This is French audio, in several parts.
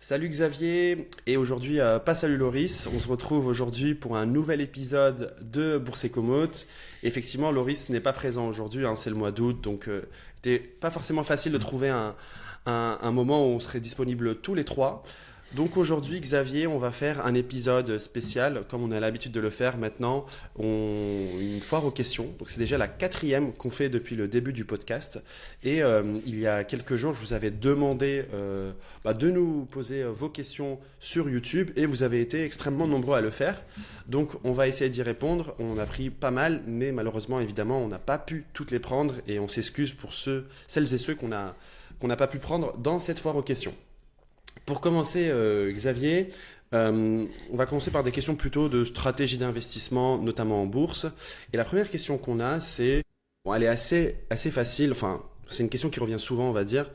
Salut Xavier, et aujourd'hui, pas salut Loris, on se retrouve aujourd'hui pour un nouvel épisode de Bourse et Komoot. Effectivement, Loris n'est pas présent aujourd'hui, hein, c'est le mois d'août, donc c'était pas forcément facile de trouver un moment où on serait disponible tous les trois. Donc aujourd'hui, Xavier, on va faire un épisode spécial, comme on a l'habitude de le faire maintenant, une foire aux questions. Donc c'est déjà la quatrième qu'on fait depuis le début du podcast. Et il y a quelques jours, je vous avais demandé de nous poser vos questions sur YouTube et vous avez été extrêmement nombreux à le faire. Donc on va essayer d'y répondre. On a pris pas mal, mais malheureusement, évidemment, on n'a pas pu toutes les prendre et on s'excuse pour celles et ceux qu'on n'a pas pu prendre dans cette foire aux questions. Pour commencer, Xavier, on va commencer par des questions plutôt de stratégie d'investissement, notamment en bourse. Et la première question qu'on a, elle est assez facile, enfin, c'est une question qui revient souvent, on va dire.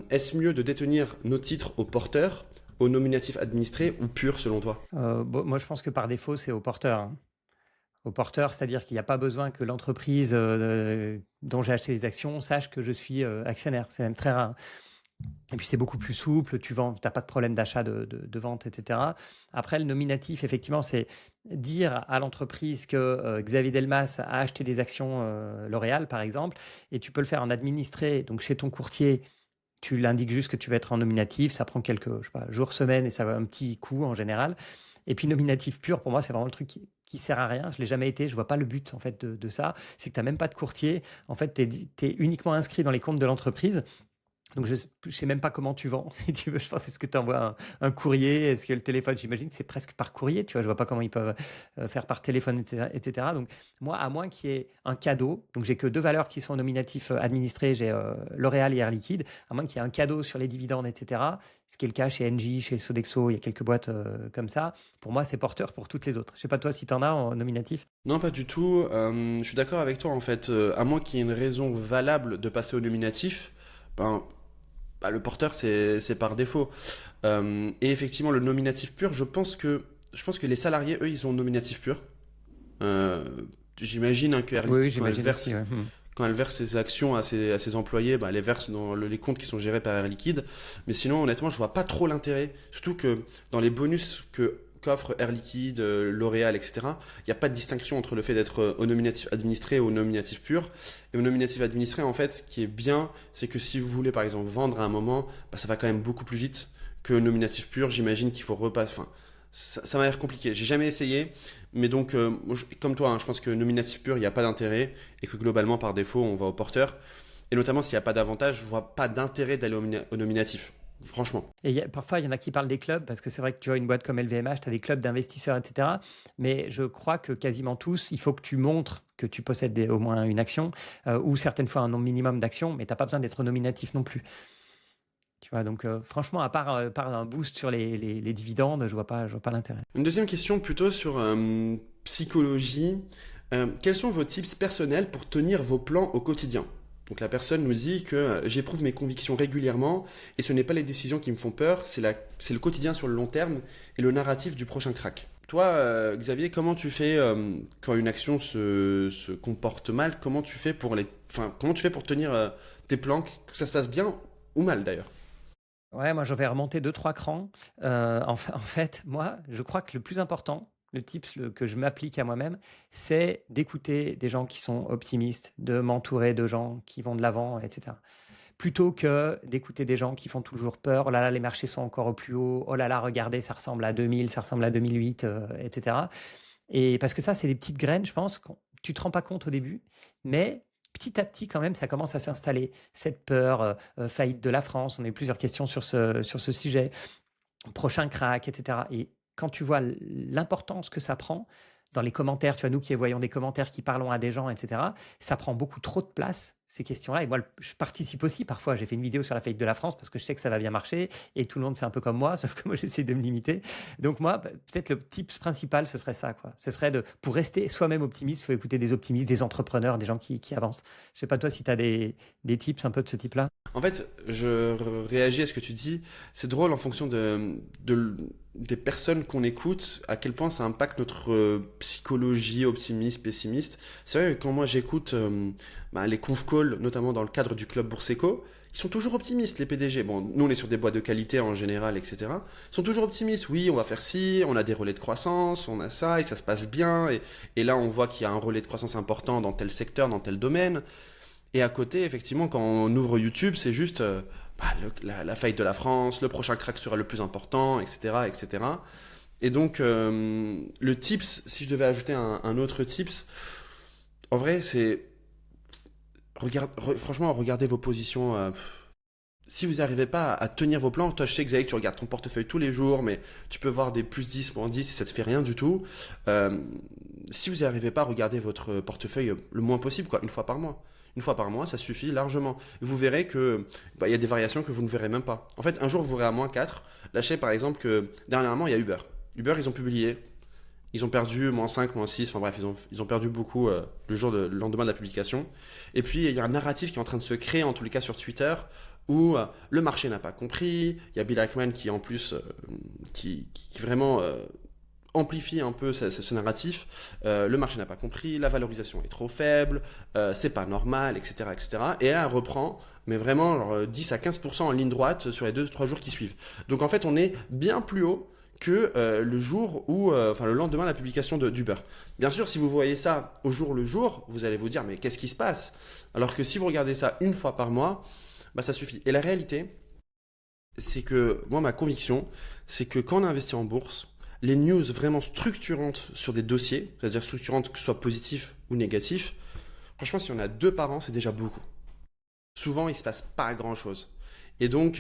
Est-ce mieux de détenir nos titres au porteur, au nominatif administré ou pur selon toi? Moi, je pense que par défaut, c'est au porteur, hein. Au porteur, c'est-à-dire qu'il n'y a pas besoin que l'entreprise dont j'ai acheté les actions sache que je suis actionnaire. C'est même très rare. Et puis, c'est beaucoup plus souple. Tu vends, tu n'as pas de problème d'achat, de vente, etc. Après, le nominatif, effectivement, c'est dire à l'entreprise que Xavier Delmas a acheté des actions L'Oréal, par exemple, et tu peux le faire en administré, donc chez ton courtier. Tu l'indiques juste que tu vas être en nominatif, ça prend quelques je sais pas, jours, semaines et ça va un petit coup en général. Et puis nominatif pur, pour moi, c'est vraiment le truc qui sert à rien. Je l'ai jamais été, je vois pas le but en fait de ça. C'est que tu n'as même pas de courtier. En fait, tu es uniquement inscrit dans les comptes de l'entreprise. Donc, je ne sais même pas comment tu vends, si tu veux. Je pense, est-ce que tu envoies un courrier? Est-ce que le téléphone, j'imagine que c'est presque par courrier, tu vois. Je vois pas comment ils peuvent faire par téléphone, etc., etc. Donc, moi, à moins qu'il y ait un cadeau, donc j'ai que deux valeurs qui sont nominatifs administrés, j'ai L'Oréal et Air Liquide, à moins qu'il y ait un cadeau sur les dividendes, etc., ce qui est le cas chez Engie, chez Sodexo, il y a quelques boîtes comme ça. Pour moi, c'est porteur pour toutes les autres. Je sais pas toi si tu en as en nominatif. Non, pas du tout. Je suis d'accord avec toi en fait. À moins qu'il y ait une raison valable de passer au nominatif, ben, le porteur c'est par défaut. Et effectivement, le nominatif pur, je pense que les salariés, eux, ils ont nominatif pur. Euh, J'imagine hein, que Air Oui, oui, Liquide, j'imagine aussi. Ouais. quand elle verse ses actions à ses employés, bah, elle les verse dans les comptes qui sont gérés par Air Liquide. Mais sinon, honnêtement, je vois pas trop l'intérêt. Surtout que dans les bonus qu'offre Air Liquide, L'Oréal, etc., il n'y a pas de distinction entre le fait d'être au nominatif administré ou au nominatif pur. Et au nominatif administré, en fait, ce qui est bien, c'est que si vous voulez, par exemple, vendre à un moment, bah, ça va quand même beaucoup plus vite que nominatif pur. J'imagine qu'il faut repasser. Enfin, ça m'a l'air compliqué. J'ai jamais essayé, mais donc, moi, comme toi, hein, je pense que nominatif pur, il n'y a pas d'intérêt et que globalement, par défaut, on va au porteur. Et notamment, s'il n'y a pas d'avantage, je vois pas d'intérêt d'aller au nominatif. Franchement. Et parfois, il y en a qui parlent des clubs, parce que c'est vrai que tu as une boîte comme LVMH, tu as des clubs d'investisseurs, etc. Mais je crois que quasiment tous, il faut que tu montres que tu possèdes au moins une action, ou certaines fois un nombre minimum d'actions, mais tu n'as pas besoin d'être nominatif non plus. Tu vois, donc franchement, par un boost sur les dividendes, je vois pas l'intérêt. Une deuxième question plutôt sur psychologie. Quels sont vos tips personnels pour tenir vos plans au quotidien? Donc la personne nous dit que j'éprouve mes convictions régulièrement et ce n'est pas les décisions qui me font peur, c'est le quotidien sur le long terme et le narratif du prochain crack. Toi, Xavier, comment tu fais quand une action se comporte mal? Comment tu fais pour tenir tes plans, que ça se passe bien ou mal d'ailleurs? Ouais, moi, je vais remonter deux, trois crans. En fait, moi, je crois que le plus important, le tips que je m'applique à moi-même, c'est d'écouter des gens qui sont optimistes, de m'entourer de gens qui vont de l'avant, etc. Plutôt que d'écouter des gens qui font toujours peur. Oh là là, les marchés sont encore au plus haut. Oh là là, regardez, ça ressemble à 2000, ça ressemble à 2008, etc. Et parce que ça, c'est des petites graines, je pense, que tu ne te rends pas compte au début, mais petit à petit, quand même, ça commence à s'installer. Cette peur, faillite de la France, on a eu plusieurs questions sur ce sujet, prochain crack, etc. Et quand tu vois l'importance que ça prend dans les commentaires, tu vois, nous qui voyons des commentaires, qui parlons à des gens, etc., ça prend beaucoup trop de place, ces questions-là. Et moi, je participe aussi parfois. J'ai fait une vidéo sur la faillite de la France parce que je sais que ça va bien marcher et tout le monde fait un peu comme moi, sauf que moi, j'essaie de me limiter. Donc moi, peut-être le tips principal, ce serait ça, quoi. Ce serait pour rester soi-même optimiste, il faut écouter des optimistes, des entrepreneurs, des gens qui avancent. Je sais pas toi si tu as des tips un peu de ce type-là. En fait, réagis à ce que tu dis. C'est drôle en fonction des personnes qu'on écoute, à quel point ça impacte notre psychologie, optimiste, pessimiste. C'est vrai que quand moi j'écoute les conf calls, notamment dans le cadre du club Bourseco, Ils sont toujours optimistes, les PDG. Bon, nous, on est sur des boîtes de qualité en général, etc. Ils sont toujours optimistes. Oui, on va faire ci, on a des relais de croissance, on a ça, et ça se passe bien. Et là, on voit qu'il y a un relais de croissance important dans tel secteur, dans tel domaine. Et à côté, effectivement, quand on ouvre YouTube, c'est juste la faillite de la France, le prochain crack sera le plus important, etc. etc. Et donc, le tips, si je devais ajouter un autre tips, en vrai, c'est franchement, regardez vos positions. Si vous n'arrivez pas à tenir vos plans, toi je sais Xavier que tu regardes ton portefeuille tous les jours, mais tu peux voir des plus 10, moins 10 si ça te fait rien du tout. Si vous n'y arrivez pas, regardez votre portefeuille le moins possible, quoi, une fois par mois. Une fois par mois, ça suffit largement. Vous verrez que y a des variations que vous ne verrez même pas. En fait, un jour, vous verrez à moins 4. Lâchez par exemple que dernièrement, il y a Uber. Uber, ils ont publié. Ils ont perdu moins 5, moins 6, enfin bref, ils ont perdu beaucoup le lendemain de la publication. Et puis, il y a un narratif qui est en train de se créer, en tous les cas sur Twitter, où le marché n'a pas compris. Il y a Bill Ackman qui, en plus, qui vraiment amplifie un peu ce narratif. Le marché n'a pas compris, la valorisation est trop faible, c'est pas normal, etc., etc. Et là, elle reprend, mais vraiment genre, 10 à 15% en ligne droite sur les 2-3 jours qui suivent. Donc, en fait, on est bien plus haut que le jour où, le lendemain de la publication d'Uber. Bien sûr, si vous voyez ça au jour le jour, vous allez vous dire, mais qu'est-ce qui se passe? Alors que si vous regardez ça une fois par mois, bah, ça suffit. Et la réalité, c'est que, moi, ma conviction, c'est que quand on investit en bourse, les news vraiment structurantes sur des dossiers, c'est-à-dire structurantes que ce soit positif ou négatif, franchement, si on a 2 par an, c'est déjà beaucoup. Souvent, il ne se passe pas grand-chose. Et donc,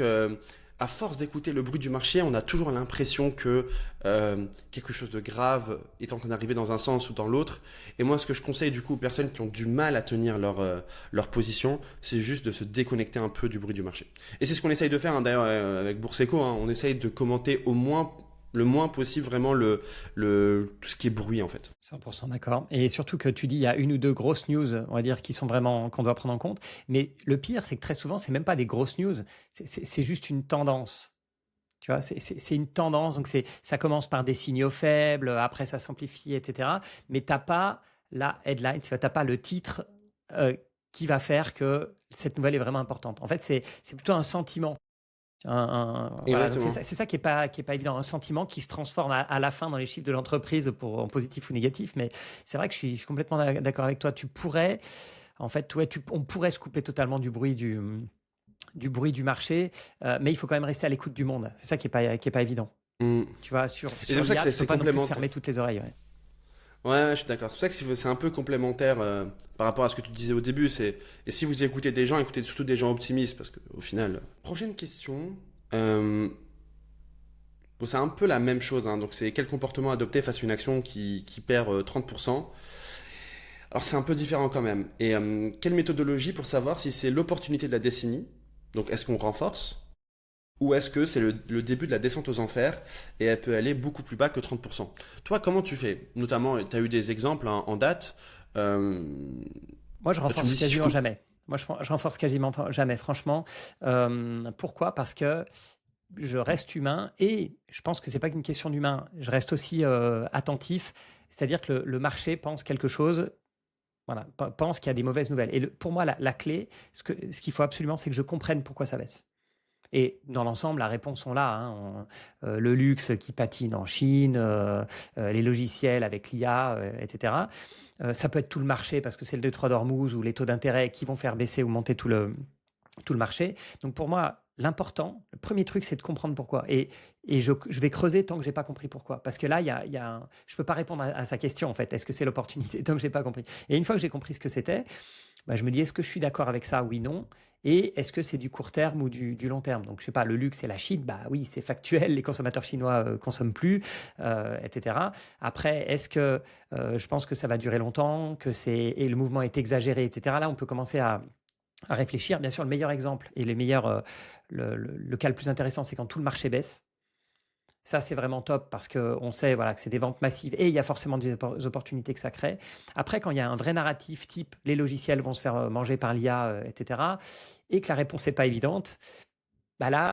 à force d'écouter le bruit du marché, on a toujours l'impression que quelque chose de grave est en train d'arriver dans un sens ou dans l'autre. Et moi, ce que je conseille du coup aux personnes qui ont du mal à tenir leur position, c'est juste de se déconnecter un peu du bruit du marché. Et c'est ce qu'on essaye de faire, hein, d'ailleurs, avec Bourseco. Hein, on essaye de commenter le moins possible vraiment tout ce qui est bruit en fait. 100% d'accord. Et surtout que tu dis, il y a une ou deux grosses news, on va dire, qui sont vraiment, qu'on doit prendre en compte. Mais le pire, c'est que très souvent, c'est même pas des grosses news, c'est juste une tendance. Tu vois, c'est une tendance. Donc, ça commence par des signaux faibles, après ça s'amplifie, etc. Mais tu n'as pas la headline, tu n'as pas le titre qui va faire que cette nouvelle est vraiment importante. En fait, c'est plutôt un sentiment. Voilà, donc c'est ça qui est pas évident, un sentiment qui se transforme à la fin dans les chiffres de l'entreprise en positif ou négatif, mais c'est vrai que je suis complètement d'accord avec toi. Tu pourrais, en fait, on pourrait se couper totalement du bruit du marché, mais il faut quand même rester à l'écoute du monde. C'est ça qui est pas évident. Tu vois, sur c'est pour ça que c'est pas non plus complémentaire. fermer toutes les oreilles. Ouais, je suis d'accord. C'est pour ça que c'est un peu complémentaire par rapport à ce que tu disais au début. Et si vous écoutez des gens, écoutez surtout des gens optimistes, parce qu'au final. Prochaine question. Bon, c'est un peu la même chose. Hein. Donc, c'est quel comportement adopter face à une action qui perd 30%. Alors, c'est un peu différent quand même. Et quelle méthodologie pour savoir si c'est l'opportunité de la décennie? Donc, est-ce qu'on renforce? Ou est-ce que c'est le début de la descente aux enfers et elle peut aller beaucoup plus bas que 30%? Toi, comment tu fais? Notamment, tu as eu des exemples en date. Moi, je renforce quasiment jamais. Moi, je renforce quasiment jamais, franchement. Pourquoi? Parce que je reste humain et je pense que c'est pas qu'une question d'humain. Je reste aussi attentif. C'est-à-dire que le marché pense quelque chose. Voilà, pense qu'il y a des mauvaises nouvelles. Et pour moi, la clé, ce qu'il faut absolument, c'est que je comprenne pourquoi ça baisse. Et dans l'ensemble, la réponse sont là. Hein. Le luxe qui patine en Chine, les logiciels avec l'IA, etc. Ça peut être tout le marché parce que c'est le détroit d'Ormuz ou les taux d'intérêt qui vont faire baisser ou monter tout le marché. Donc pour moi, l'important, le premier truc, c'est de comprendre pourquoi. Et je vais creuser tant que je n'ai pas compris pourquoi. Parce que là, je ne peux pas répondre à sa question, en fait. Est-ce que c'est l'opportunité tant que je n'ai pas compris? Et une fois que j'ai compris ce que c'était, je me dis, est-ce que je suis d'accord avec ça? Oui, non. Et est-ce que c'est du court terme ou du long terme? Donc, je ne sais pas, le luxe et la Chine, oui, c'est factuel, les consommateurs chinois consomment plus, etc. Après, est-ce que je pense que ça va durer longtemps, et le mouvement est exagéré, etc. Là, on peut commencer à réfléchir. Bien sûr, le meilleur exemple et le cas le plus intéressant, c'est quand tout le marché baisse. Ça, c'est vraiment top parce qu'on sait que c'est des ventes massives et il y a forcément des opportunités que ça crée. Après, quand il y a un vrai narratif type les logiciels vont se faire manger par l'IA, etc., et que la réponse n'est pas évidente, là,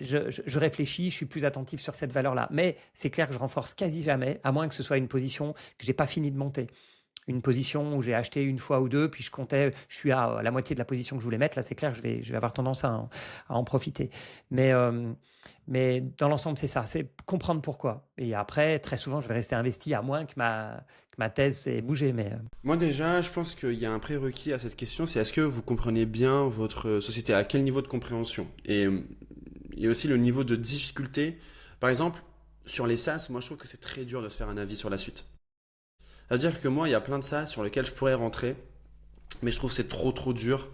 je réfléchis, je suis plus attentif sur cette valeur-là. Mais c'est clair que je renforce quasi jamais, à moins que ce soit une position que je n'ai pas fini de monter. une position où j'ai acheté une fois ou deux, puis je suis à la moitié de la position que je voulais mettre, là c'est clair que je vais avoir tendance à en profiter. Mais dans l'ensemble, c'est ça, c'est comprendre pourquoi. Et après, très souvent, je vais rester investi à moins que ma thèse ait bougé. Moi déjà, je pense qu'il y a un prérequis à cette question, c'est est-ce que vous comprenez bien votre société, à quel niveau de compréhension? Et il y a aussi le niveau de difficulté. Par exemple, sur les SaaS, moi je trouve que c'est très dur de se faire un avis sur la suite. C'est-à-dire que moi, il y a plein de SaaS sur lesquels je pourrais rentrer, mais je trouve que c'est trop dur.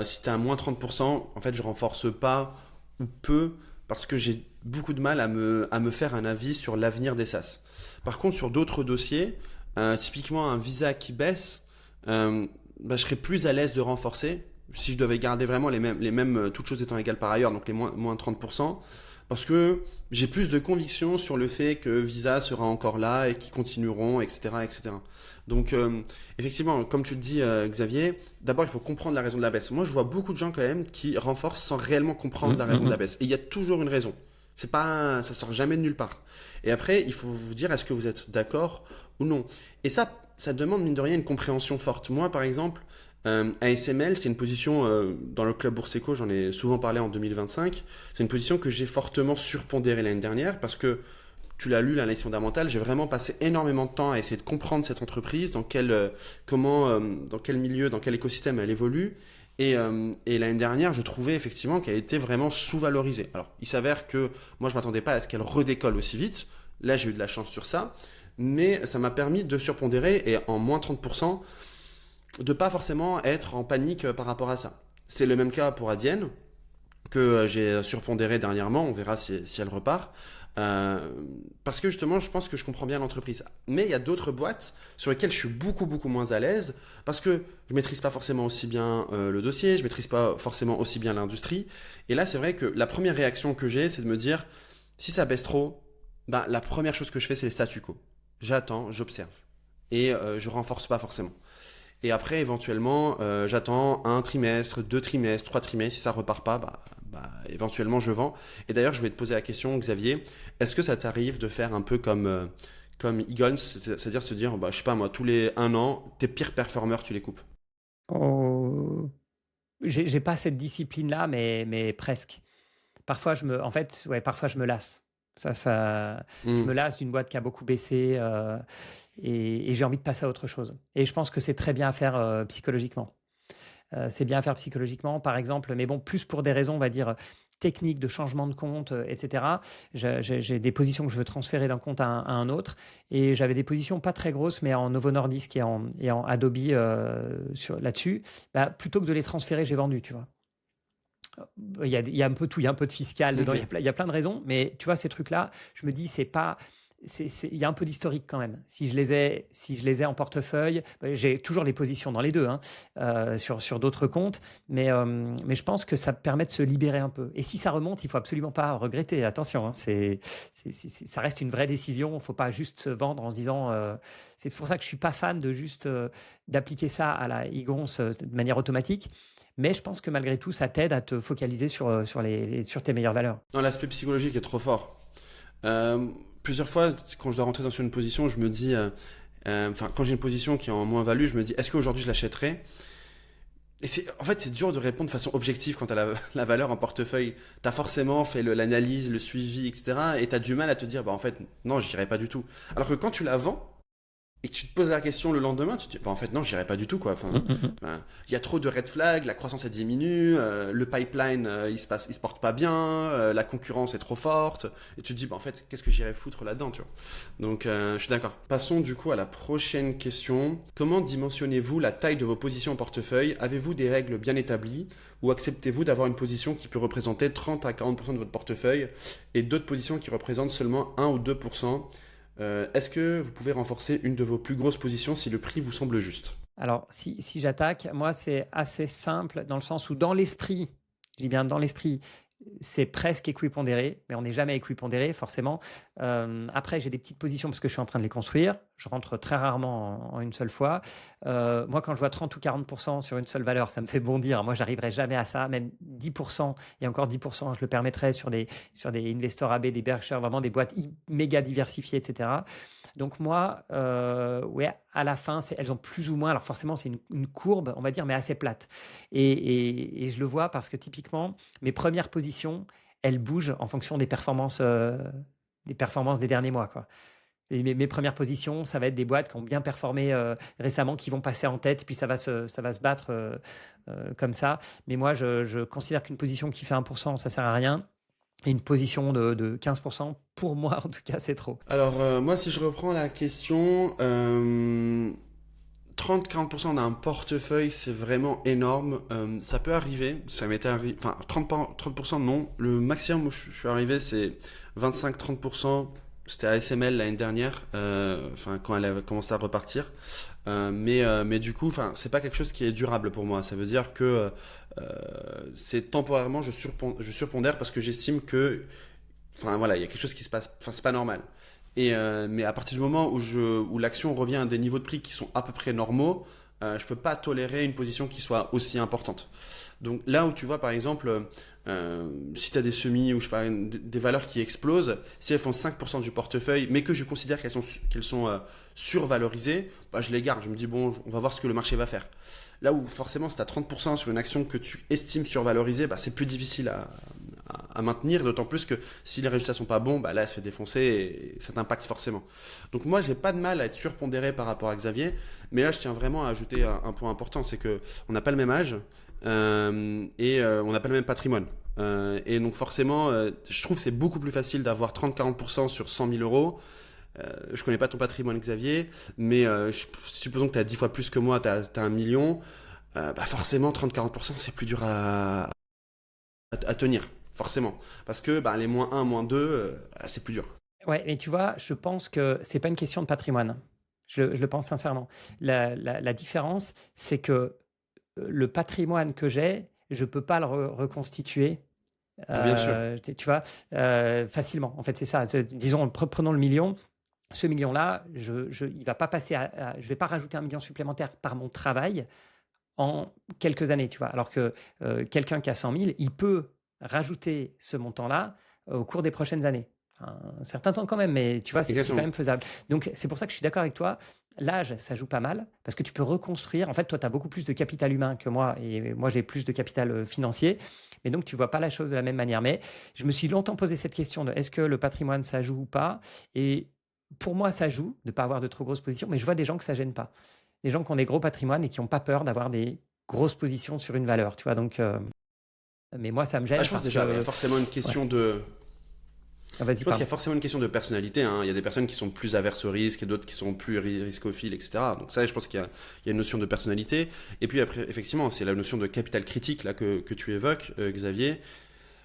Si tu es à moins 30%, en fait, je renforce pas ou peu parce que j'ai beaucoup de mal à me faire un avis sur l'avenir des SaaS. Par contre, sur d'autres dossiers, typiquement un visa qui baisse, je serais plus à l'aise de renforcer si je devais garder vraiment les mêmes toutes choses étant égales par ailleurs, donc les moins 30%, parce que j'ai plus de conviction sur le fait que Visa sera encore là et qu'ils continueront, etc., etc. Donc, effectivement, comme tu le dis, Xavier, d'abord, il faut comprendre la raison de la baisse. Moi, je vois beaucoup de gens quand même qui renforcent sans réellement comprendre la raison de la baisse. Et il y a toujours une raison. C'est pas, ça sort jamais de nulle part. Et après, il faut vous dire, est-ce que vous êtes d'accord ou non? Et ça demande, mine de rien, une compréhension forte. Moi, par exemple, ASML, c'est une position dans le club Bourseco, j'en ai souvent parlé en 2025. C'est une position que j'ai fortement surpondérée l'année dernière parce que tu l'as lu, l'analyse fondamentale, j'ai vraiment passé énormément de temps à essayer de comprendre cette entreprise, dans quel milieu, dans quel écosystème elle évolue. Et l'année dernière, je trouvais effectivement qu'elle était vraiment sous-valorisée. Alors, il s'avère que moi, je m'attendais pas à ce qu'elle redécolle aussi vite. Là, j'ai eu de la chance sur ça. Mais ça m'a permis de surpondérer et en moins 30%, de pas forcément être en panique par rapport à ça. C'est le même cas pour Adyen, que j'ai surpondéré dernièrement, on verra si elle repart. Parce que justement, je pense que je comprends bien l'entreprise. Mais il y a d'autres boîtes sur lesquelles je suis beaucoup moins à l'aise parce que je maîtrise pas forcément aussi bien le dossier, je maîtrise pas forcément aussi bien l'industrie. Et là, c'est vrai que la première réaction que j'ai, c'est de me dire, si ça baisse trop, la première chose que je fais, c'est le statu quo. J'attends, j'observe. Et je renforce pas forcément. Et après, éventuellement, j'attends un trimestre, 2 trimestres, 3 trimestres. Si ça repart pas, éventuellement, je vends. Et d'ailleurs, je vais te poser la question, Xavier. Est-ce que ça t'arrive de faire un peu comme Eagles, c'est-à-dire se dire, je sais pas moi, tous les 1 an, tes pires performeurs, tu les coupes? Oh, j'ai pas cette discipline-là, mais presque. Parfois, parfois, je me lasse. Je me lasse d'une boîte qui a beaucoup baissé et j'ai envie de passer à autre chose. Et je pense que c'est très bien à faire psychologiquement. C'est bien à faire psychologiquement, par exemple, mais bon, plus pour des raisons, on va dire, techniques, de changement de compte, etc. J'ai des positions que je veux transférer d'un compte à un autre. Et j'avais des positions pas très grosses, mais en Novo Nordisk et en Adobe là-dessus. Plutôt que de les transférer, j'ai vendu, tu vois. Il y a un peu tout, il y a un peu de fiscal dedans, Ok. il y a plein de raisons, mais tu vois, ces trucs-là, je me dis, il y a un peu d'historique quand même. Si je les ai en portefeuille, j'ai toujours les positions dans les deux, sur d'autres comptes, mais je pense que ça permet de se libérer un peu. Et si ça remonte, il faut absolument pas regretter. Attention, ça reste une vraie décision. Il faut pas juste se vendre en se disant. C'est pour ça que je suis pas fan de juste d'appliquer ça à la Igons de manière automatique. Mais je pense que malgré tout, ça t'aide à te focaliser sur tes meilleures valeurs. Non, l'aspect psychologique est trop fort. Plusieurs fois, quand je dois rentrer dans une position, je me dis, quand j'ai une position qui est en moins-value, je me dis, est-ce qu'aujourd'hui je l'achèterais? Et en fait, c'est dur de répondre de façon objective quand tu as la valeur en portefeuille. Tu as forcément fait l'analyse, le suivi, etc. Et tu as du mal à te dire, en fait, non, j'irai pas du tout. Alors que quand tu la vends, et que tu te poses la question le lendemain, tu te dis, en fait, non, j'irai pas du tout, quoi. Enfin, il y a trop de red flags, la croissance elle diminue, le pipeline il se porte pas bien, la concurrence est trop forte, et tu te dis, en fait, qu'est-ce que j'irais foutre là-dedans, tu vois. Donc, je suis d'accord. Passons du coup à la prochaine question. Comment dimensionnez-vous la taille de vos positions en portefeuille? Avez-vous des règles bien établies ou acceptez-vous d'avoir une position qui peut représenter 30 à 40% de votre portefeuille et d'autres positions qui représentent seulement 1 ou 2%? Est-ce que vous pouvez renforcer une de vos plus grosses positions si le prix vous semble juste? Alors, si j'attaque, moi, c'est assez simple dans le sens où dans l'esprit, je dis bien dans l'esprit, c'est presque équipondéré, mais on n'est jamais équipondéré, forcément. Après, j'ai des petites positions parce que je suis en train de les construire. Je rentre très rarement en une seule fois. Moi, quand je vois 30 ou 40% sur une seule valeur, ça me fait bondir. Moi, j'arriverai jamais à ça. Même 10%, et encore 10%, je le permettrais sur des Investor AB, des Berkshire, vraiment des boîtes méga diversifiées, etc. Donc moi, ouais, à la fin, elles ont plus ou moins, alors forcément c'est une courbe, on va dire, mais assez plate. Et je le vois parce que typiquement, mes premières positions, elles bougent en fonction des performances des derniers mois, quoi. Et mes premières positions, ça va être des boîtes qui ont bien performé récemment, qui vont passer en tête, et puis ça va se battre comme ça. Mais moi, je considère qu'une position qui fait 1%, ça sert à rien. Et une position de 15%, pour moi en tout cas, c'est trop. Alors, moi, si je reprends la question, 30-40% d'un portefeuille, c'est vraiment énorme. Ça peut arriver, ça m'était arrivé, enfin 30% non. Le maximum où je suis arrivé, c'est 25-30%. C'était à SML l'année dernière, enfin quand elle a commencé à repartir. Mais du coup, enfin, c'est pas quelque chose qui est durable pour moi. Ça veut dire que c'est temporairement, je surpondère parce que j'estime que, enfin voilà, il y a quelque chose qui se passe. Enfin, c'est pas normal. Mais à partir du moment où l'action revient à des niveaux de prix qui sont à peu près normaux, je peux pas tolérer une position qui soit aussi importante. Donc là où tu vois par exemple, si tu as des semis ou je sais pas, des valeurs qui explosent, si elles font 5% du portefeuille, mais que je considère qu'elles sont survalorisées, bah, je les garde. Je me dis bon, on va voir ce que le marché va faire. Là où forcément si tu as 30% sur une action que tu estimes survalorisée, bah, c'est plus difficile à maintenir, d'autant plus que si les résultats sont pas bons, bah là elle se fait défoncer et ça t'impacte forcément. Donc moi j'ai pas de mal à être surpondéré par rapport à Xavier, mais là je tiens vraiment à ajouter un point important, c'est que on n'a pas le même âge et on n'a pas le même patrimoine. Et donc forcément, je trouve que c'est beaucoup plus facile d'avoir 30-40% sur 100 000 euros. Je connais pas ton patrimoine Xavier, mais supposons que tu as 10 fois plus que moi, tu as 1 million, bah forcément 30-40% c'est plus dur à tenir, forcément. Parce que bah, les -1, -2, c'est plus dur. Ouais, mais tu vois, je pense que c'est pas une question de patrimoine. Je le pense sincèrement. La différence, c'est que le patrimoine que j'ai, je peux pas le reconstituer, Bien sûr. tu vois, facilement. En fait, c'est ça. Disons, prenons le million. Ce million-là, il va pas passer je vais pas rajouter 1 million supplémentaire par mon travail en quelques années, tu vois. Alors que quelqu'un qui a 100 000, il peut rajouter ce montant-là au cours des prochaines années. Un certain temps quand même, mais tu vois, c'est quand Exactement. même faisable. Donc, c'est pour ça que je suis d'accord avec toi. L'âge, ça joue pas mal parce que tu peux reconstruire. En fait, toi, tu as beaucoup plus de capital humain que moi et moi, j'ai plus de capital financier. Mais donc, tu vois pas la chose de la même manière. Mais je me suis longtemps posé cette question de est-ce que le patrimoine, ça joue ou pas? Et pour moi, ça joue de ne pas avoir de trop grosses positions, mais je vois des gens que ça gêne pas. Des gens qui ont des gros patrimoines et qui n'ont pas peur d'avoir des grosses positions sur une valeur, tu vois. Donc, mais moi, ça me Ah, gêne je pense parce déjà, il y a que. forcément une Ouais. question de. Ah, Je vas-y, pense qu'il y pardon. a forcément une question de personnalité, hein. Il y a des personnes qui sont plus averses au risque et d'autres qui sont plus riscophiles, etc. Donc ça, je pense qu'il y a une notion de personnalité. Et puis après, effectivement, c'est la notion de capital critique là, que tu évoques, Xavier.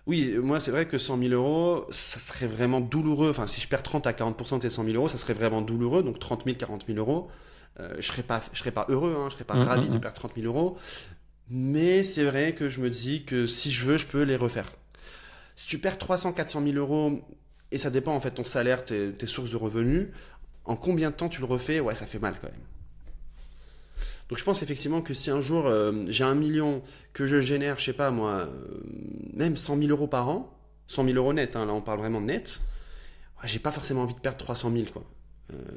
Oui, moi, c'est vrai que 100 000 euros, ça serait vraiment douloureux. Enfin, si je perds 30 à 40% de tes 100 000 euros, ça serait vraiment douloureux. Donc 30 000, 40 000 euros, je serais pas heureux, hein, je serais pas ravi de perdre 30 000 euros. Mais c'est vrai que je me dis que si je veux, je peux les refaire. Si tu perds 300, 400 000 euros, et ça dépend en fait ton salaire, tes sources de revenus, en combien de temps tu le refais? Ouais, ça fait mal quand même. Donc je pense effectivement que si un jour j'ai 1 million que je génère, je sais pas moi, même 100 000 euros par an, 100 000 euros net, hein, là on parle vraiment de net, ouais, j'ai pas forcément envie de perdre 300 000 quoi.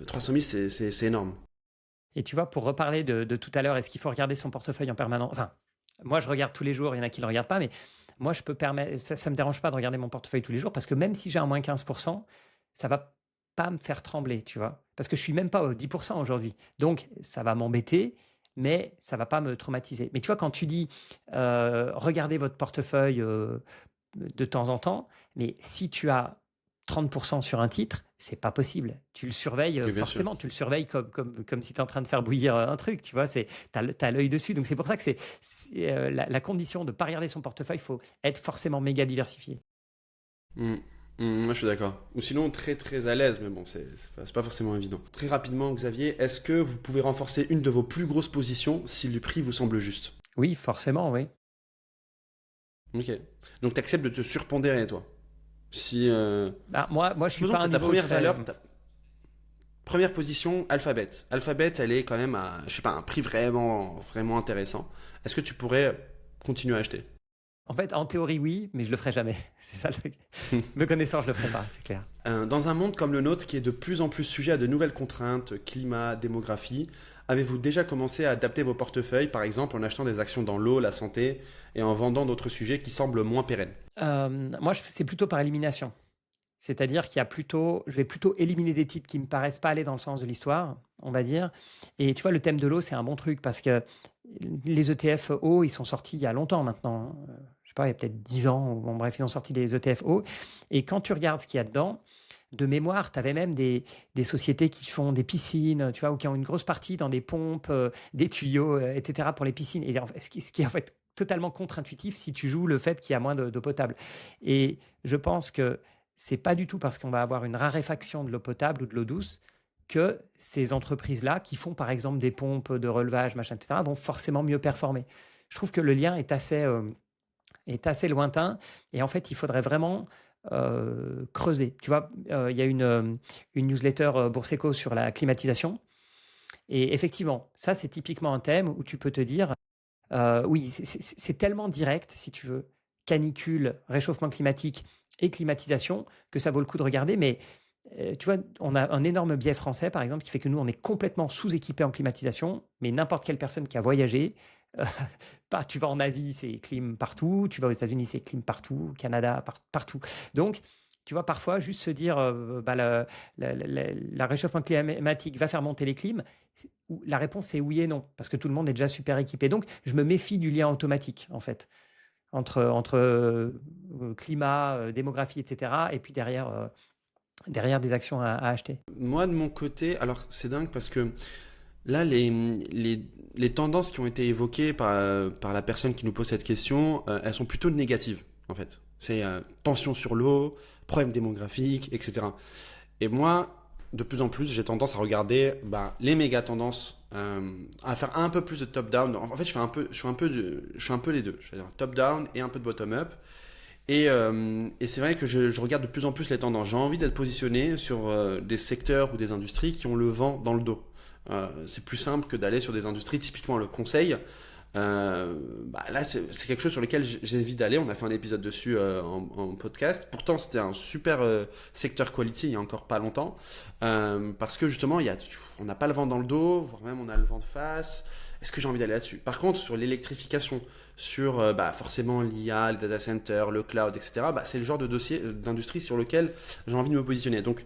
300 000 c'est énorme. Et tu vois, pour reparler de tout à l'heure, est-ce qu'il faut regarder son portefeuille en permanence? Enfin, moi, je regarde tous les jours, il y en a qui ne le regardent pas, mais moi, je peux permettre, ça ne me dérange pas de regarder mon portefeuille tous les jours parce que même si j'ai un moins 15%, ça va pas me faire trembler, tu vois. Parce que je suis même pas au 10% aujourd'hui. Donc, ça va m'embêter, mais ça va pas me traumatiser. Mais tu vois, quand tu dis regardez votre portefeuille de temps en temps, mais si tu as 30% sur un titre, c'est pas possible. Tu le surveilles Oui, bien sûr. forcément, tu le surveilles comme si tu es en train de faire bouillir un truc, tu vois, tu as l'œil dessus. Donc c'est pour ça que la condition de ne pas regarder son portefeuille, il faut être forcément méga diversifié. Mm. Moi je suis d'accord. Ou sinon très très à l'aise, mais bon, c'est pas forcément évident. Très rapidement, Xavier, est-ce que vous pouvez renforcer une de vos plus grosses positions si le prix vous semble juste? Oui, forcément, oui. Ok. Donc, tu acceptes de te surpondérer, toi. Si, Bah, moi, je suis supposons pas que à tu un ta niveau où je première serais. valeur, ta première position, Alphabet. Alphabet, elle est quand même à, je sais pas, un prix vraiment, vraiment intéressant. Est-ce que tu pourrais continuer à acheter? En fait, en théorie, oui, mais je le ferai jamais. C'est ça le truc. Me connaissant, je le ferai pas, c'est clair. Dans un monde comme le nôtre qui est de plus en plus sujet à de nouvelles contraintes, climat, démographie, avez-vous déjà commencé à adapter vos portefeuilles, par exemple en achetant des actions dans l'eau, la santé, et en vendant d'autres sujets qui semblent moins pérennes? Moi, c'est plutôt par élimination. C'est-à-dire je vais plutôt éliminer des titres qui me paraissent pas aller dans le sens de l'histoire, on va dire. Et tu vois, le thème de l'eau, c'est un bon truc parce que les ETF eau, ils sont sortis il y a longtemps maintenant. Je sais pas, il y a peut-être 10 ans. Bon, bref, ils ont sorti des ETF eau. Et quand tu regardes ce qu'il y a dedans, de mémoire, tu avais même des sociétés qui font des piscines, tu vois, ou qui ont une grosse partie dans des pompes, des tuyaux, etc. pour les piscines. Et ce qui est en fait totalement contre-intuitif si tu joues le fait qu'il y a moins d'eau potable. Et je pense que c'est pas du tout parce qu'on va avoir une raréfaction de l'eau potable ou de l'eau douce que ces entreprises-là, qui font par exemple des pompes de relevage, machin, etc., vont forcément mieux performer. Je trouve que le lien est assez lointain et en fait, il faudrait vraiment creuser. Tu vois, il y a une newsletter Bourseco sur la climatisation et effectivement, ça, c'est typiquement un thème où tu peux te dire, oui, c'est tellement direct, si tu veux, canicule, réchauffement climatique et climatisation, que ça vaut le coup de regarder. Mais tu vois, on a un énorme biais français, par exemple, qui fait que nous, on est complètement sous-équipés en climatisation, mais n'importe quelle personne qui a voyagé, euh, tu vas en Asie, c'est clim partout, tu vas aux États-Unis, c'est clim partout, Canada, partout. Donc, tu vois, parfois, juste se dire, bah, le réchauffement climatique va faire monter les clims, la réponse est oui et non, parce que tout le monde est déjà super équipé. Donc, je me méfie du lien automatique, en fait, entre climat, démographie, etc. Et puis derrière des actions à acheter. Moi, de mon côté, alors c'est dingue parce que là, les tendances qui ont été évoquées par la personne qui nous pose cette question, elles sont plutôt négatives, en fait. C'est tension sur l'eau, problème démographique, etc. Et moi, de plus en plus, j'ai tendance à regarder les méga tendances, à faire un peu plus de top-down. En fait, je fais un peu les deux. Je fais top-down et un peu de bottom-up. Et c'est vrai que je regarde de plus en plus les tendances. J'ai envie d'être positionné sur des secteurs ou des industries qui ont le vent dans le dos. C'est plus simple que d'aller sur des industries, typiquement le conseil. Là, c'est quelque chose sur lequel j'évite d'aller. On a fait un épisode dessus en podcast. Pourtant, c'était un super secteur quality il y a encore pas longtemps. Parce que justement, on n'a pas le vent dans le dos, voire même on a le vent de face. Est-ce que j'ai envie d'aller là-dessus? Par contre, sur l'électrification, sur forcément l'IA, le data center, le cloud, etc., c'est le genre de dossier, d'industrie sur lequel j'ai envie de me positionner. Donc,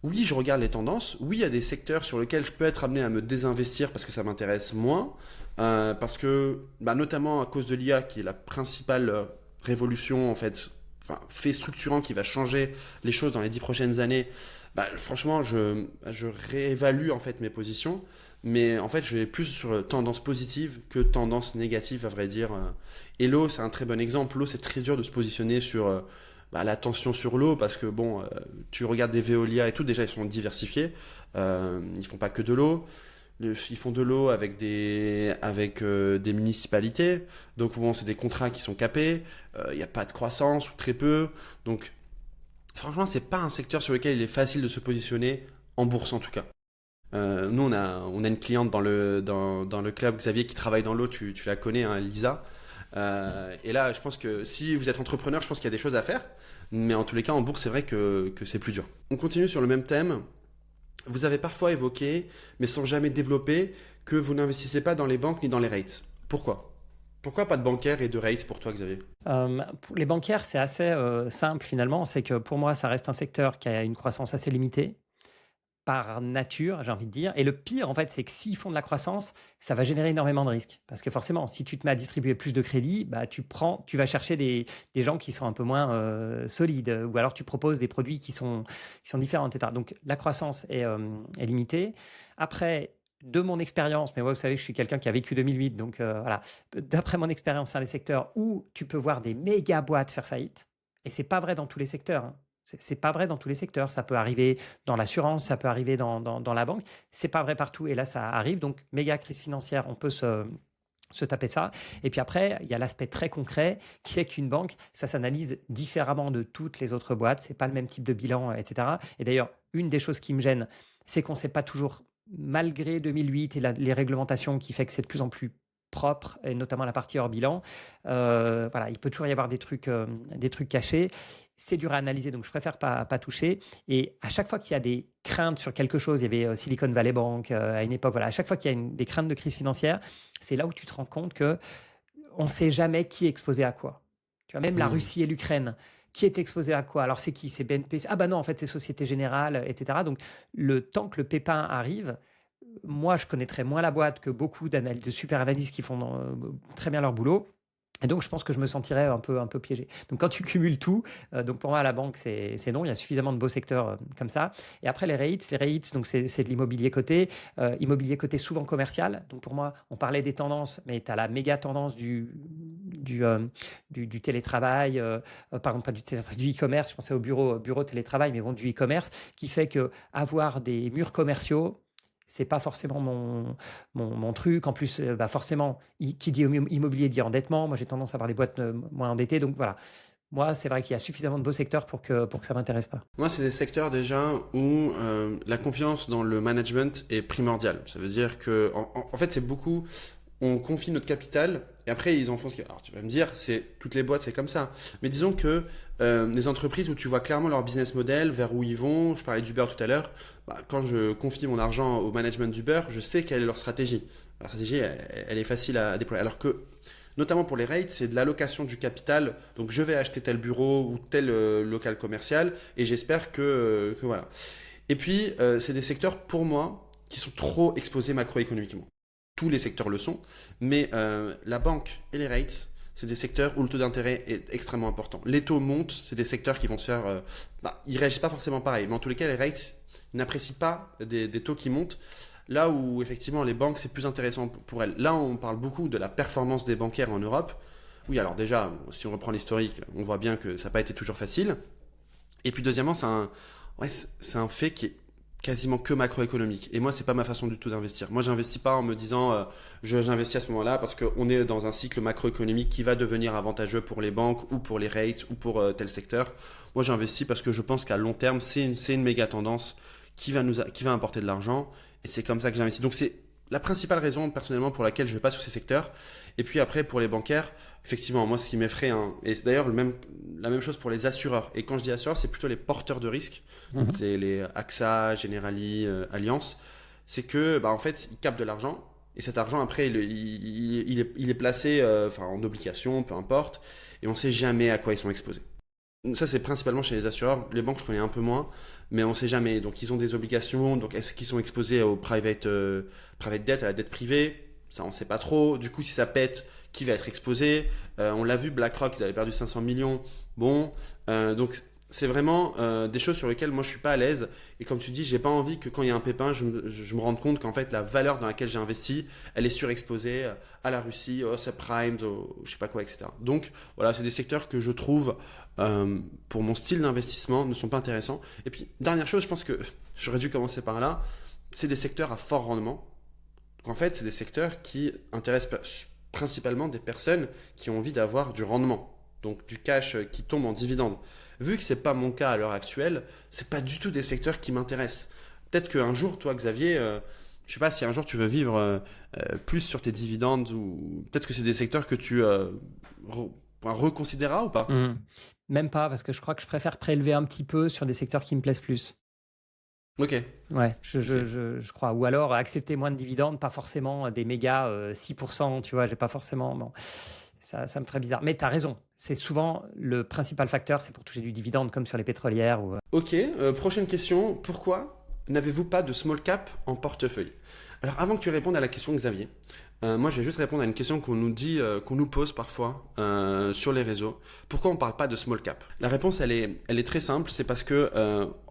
oui, je regarde les tendances. Oui, il y a des secteurs sur lesquels je peux être amené à me désinvestir parce que ça m'intéresse moins. Parce que, notamment à cause de l'IA, qui est la principale révolution, en fait, enfin, fait structurant qui va changer les choses dans les 10 prochaines années, franchement, je réévalue en fait mes positions. Mais en fait, je vais plus sur tendance positive que tendance négative, à vrai dire. Et l'eau, c'est un très bon exemple. L'eau, c'est très dur de se positionner sur la tension sur l'eau parce que, bon, tu regardes des Veolia et tout, déjà, ils sont diversifiés. Ils font pas que de l'eau. Ils font de l'eau avec des municipalités. Donc, bon, c'est des contrats qui sont capés. Il n'y a pas de croissance ou très peu. Donc, franchement, c'est pas un secteur sur lequel il est facile de se positionner, en bourse en tout cas. Nous, on a une cliente dans le club, Xavier, qui travaille dans l'eau, tu la connais, hein, Lisa. Et là, je pense que si vous êtes entrepreneur, je pense qu'il y a des choses à faire. Mais en tous les cas, en bourse, c'est vrai que c'est plus dur. On continue sur le même thème. Vous avez parfois évoqué, mais sans jamais développer, que vous n'investissez pas dans les banques ni dans les rates. Pourquoi? Pourquoi pas de bancaire et de rates pour toi, Xavier? Pour les bancaires, c'est assez simple finalement. C'est que pour moi, ça reste un secteur qui a une croissance assez limitée par nature, j'ai envie de dire. Et le pire, en fait, c'est que s'ils font de la croissance, ça va générer énormément de risques. Parce que forcément, si tu te mets à distribuer plus de crédits, tu vas chercher des gens qui sont un peu moins solides, ou alors tu proposes des produits qui sont différents, etc. Donc la croissance est limitée. Après, de mon expérience, mais moi, vous savez, je suis quelqu'un qui a vécu 2008, donc voilà. D'après mon expérience, c'est un des secteurs où tu peux voir des méga boîtes faire faillite. Et c'est pas vrai dans tous les secteurs, hein. C'est pas vrai dans tous les secteurs. Ça peut arriver dans l'assurance, ça peut arriver dans la banque. C'est pas vrai partout. Et là, ça arrive. Donc, méga crise financière, on peut se taper ça. Et puis après, il y a l'aspect très concret qui est qu'une banque, ça s'analyse différemment de toutes les autres boîtes. C'est pas le même type de bilan, etc. Et d'ailleurs, une des choses qui me gêne, c'est qu'on ne sait pas toujours, malgré 2008 et les réglementations qui fait que c'est de plus en plus propre, et notamment la partie hors bilan. Voilà, il peut toujours y avoir des trucs cachés. C'est dur à analyser, donc je préfère pas toucher. Et à chaque fois qu'il y a des craintes sur quelque chose, il y avait Silicon Valley Bank à une époque, voilà, à chaque fois qu'il y a des craintes de crise financière, c'est là où tu te rends compte que on ne sait jamais qui est exposé à quoi. Tu vois, même la Russie et l'Ukraine, qui est exposé à quoi? Alors c'est qui? C'est BNP? Ah bah non, en fait c'est Société Générale, etc. Donc le temps que le pépin arrive, moi je connaîtrais moins la boîte que beaucoup de super analystes qui font très bien leur boulot. Et donc, je pense que je me sentirais un peu piégé. Donc, quand tu cumules tout, donc pour moi, à la banque, c'est non. Il y a suffisamment de beaux secteurs comme ça. Et après, les REITs, donc c'est de l'immobilier coté. Immobilier coté souvent commercial. Donc, pour moi, on parlait des tendances, mais tu as la méga tendance du télétravail, pardon, pas du télétravail, du e-commerce. Je pensais au bureau télétravail, mais bon, du e-commerce, qui fait que avoir des murs commerciaux, c'est pas forcément mon truc. En plus, forcément, qui dit immobilier dit endettement. Moi, j'ai tendance à avoir des boîtes moins endettées. Donc voilà, moi, c'est vrai qu'il y a suffisamment de beaux secteurs pour que ça m'intéresse pas. Moi, c'est des secteurs déjà où la confiance dans le management est primordiale. Ça veut dire que, en fait, c'est beaucoup. On confie notre capital et après ils en font ce qu'ils veulent. Alors tu vas me dire, toutes les boîtes c'est comme ça. Mais disons que les entreprises où tu vois clairement leur business model, vers où ils vont, je parlais d'Uber tout à l'heure, quand je confie mon argent au management d'Uber, je sais quelle est leur stratégie. Leur stratégie, elle est facile à déployer. Alors que, notamment pour les rates, c'est de l'allocation du capital. Donc je vais acheter tel bureau ou tel local commercial et j'espère que voilà. Et puis, c'est des secteurs pour moi qui sont trop exposés macroéconomiquement. Tous les secteurs le sont, mais la banque et les rates, c'est des secteurs où le taux d'intérêt est extrêmement important. Les taux montent, c'est des secteurs qui vont se faire... ils ne réagissent pas forcément pareil, mais en tous les cas, les rates n'apprécient pas des taux qui montent. Là où effectivement les banques, c'est plus intéressant pour elles. Là, on parle beaucoup de la performance des bancaires en Europe. Oui, alors déjà, si on reprend l'historique, on voit bien que ça n'a pas été toujours facile. Et puis deuxièmement, c'est un fait qui est quasiment que macroéconomique. Et moi, c'est pas ma façon du tout d'investir. Moi, j'investis pas en me disant j'investis à ce moment-là parce qu'on est dans un cycle macroéconomique qui va devenir avantageux pour les banques ou pour les rates ou pour tel secteur. Moi, j'investis parce que je pense qu'à long terme, c'est une méga tendance qui va apporter de l'argent. Et c'est comme ça que j'investis. Donc, c'est la principale raison personnellement pour laquelle je vais pas sur ces secteurs. Et puis après, pour les bancaires, effectivement, moi, ce qui m'effraie, et c'est d'ailleurs la même chose pour les assureurs. Et quand je dis assureurs, c'est plutôt les porteurs de risques. Donc, c'est les AXA, Generali, Allianz. C'est que, en fait, ils captent de l'argent. Et cet argent, après, il est placé en obligation, peu importe. Et on ne sait jamais à quoi ils sont exposés. Ça, c'est principalement chez les assureurs. Les banques, je connais un peu moins, mais on ne sait jamais. Donc, ils ont des obligations. Donc, est-ce qu'ils sont exposés au private debt, à la dette privée? Ça, on ne sait pas trop. Du coup, si ça pète, qui va être exposé? On l'a vu, BlackRock, ils avaient perdu 500 millions. Bon, donc c'est vraiment des choses sur lesquelles moi je suis pas à l'aise. Et comme tu dis, j'ai pas envie que quand il y a un pépin, je me rende compte qu'en fait la valeur dans laquelle j'ai investi, elle est surexposée à la Russie, aux subprimes, je sais pas quoi, etc. Donc voilà, c'est des secteurs que je trouve pour mon style d'investissement ne sont pas intéressants. Et puis dernière chose, je pense que j'aurais dû commencer par là, c'est des secteurs à fort rendement. Donc en fait, c'est des secteurs qui intéressent principalement des personnes qui ont envie d'avoir du rendement, donc du cash qui tombe en dividende. Vu que c'est pas mon cas à l'heure actuelle, c'est pas du tout des secteurs qui m'intéressent. Peut-être qu'un jour, toi Xavier, je sais pas si un jour tu veux vivre plus sur tes dividendes ou peut-être que c'est des secteurs que tu reconsidéreras ou pas. Même pas, parce que je crois que je préfère prélever un petit peu sur des secteurs qui me plaisent plus. Ok. Ouais, je crois. Ou alors accepter moins de dividendes, pas forcément des méga 6%, tu vois, j'ai pas forcément. Bon, ça me ferait bizarre. Mais tu as raison, c'est souvent le principal facteur, c'est pour toucher du dividende, comme sur les pétrolières. Ok, prochaine question. Pourquoi n'avez-vous pas de small cap en portefeuille? Alors, avant que tu répondes à la question, Xavier, moi je vais juste répondre à une question qu'on nous pose parfois sur les réseaux. Pourquoi on ne parle pas de small cap? La réponse, elle est très simple. C'est parce que,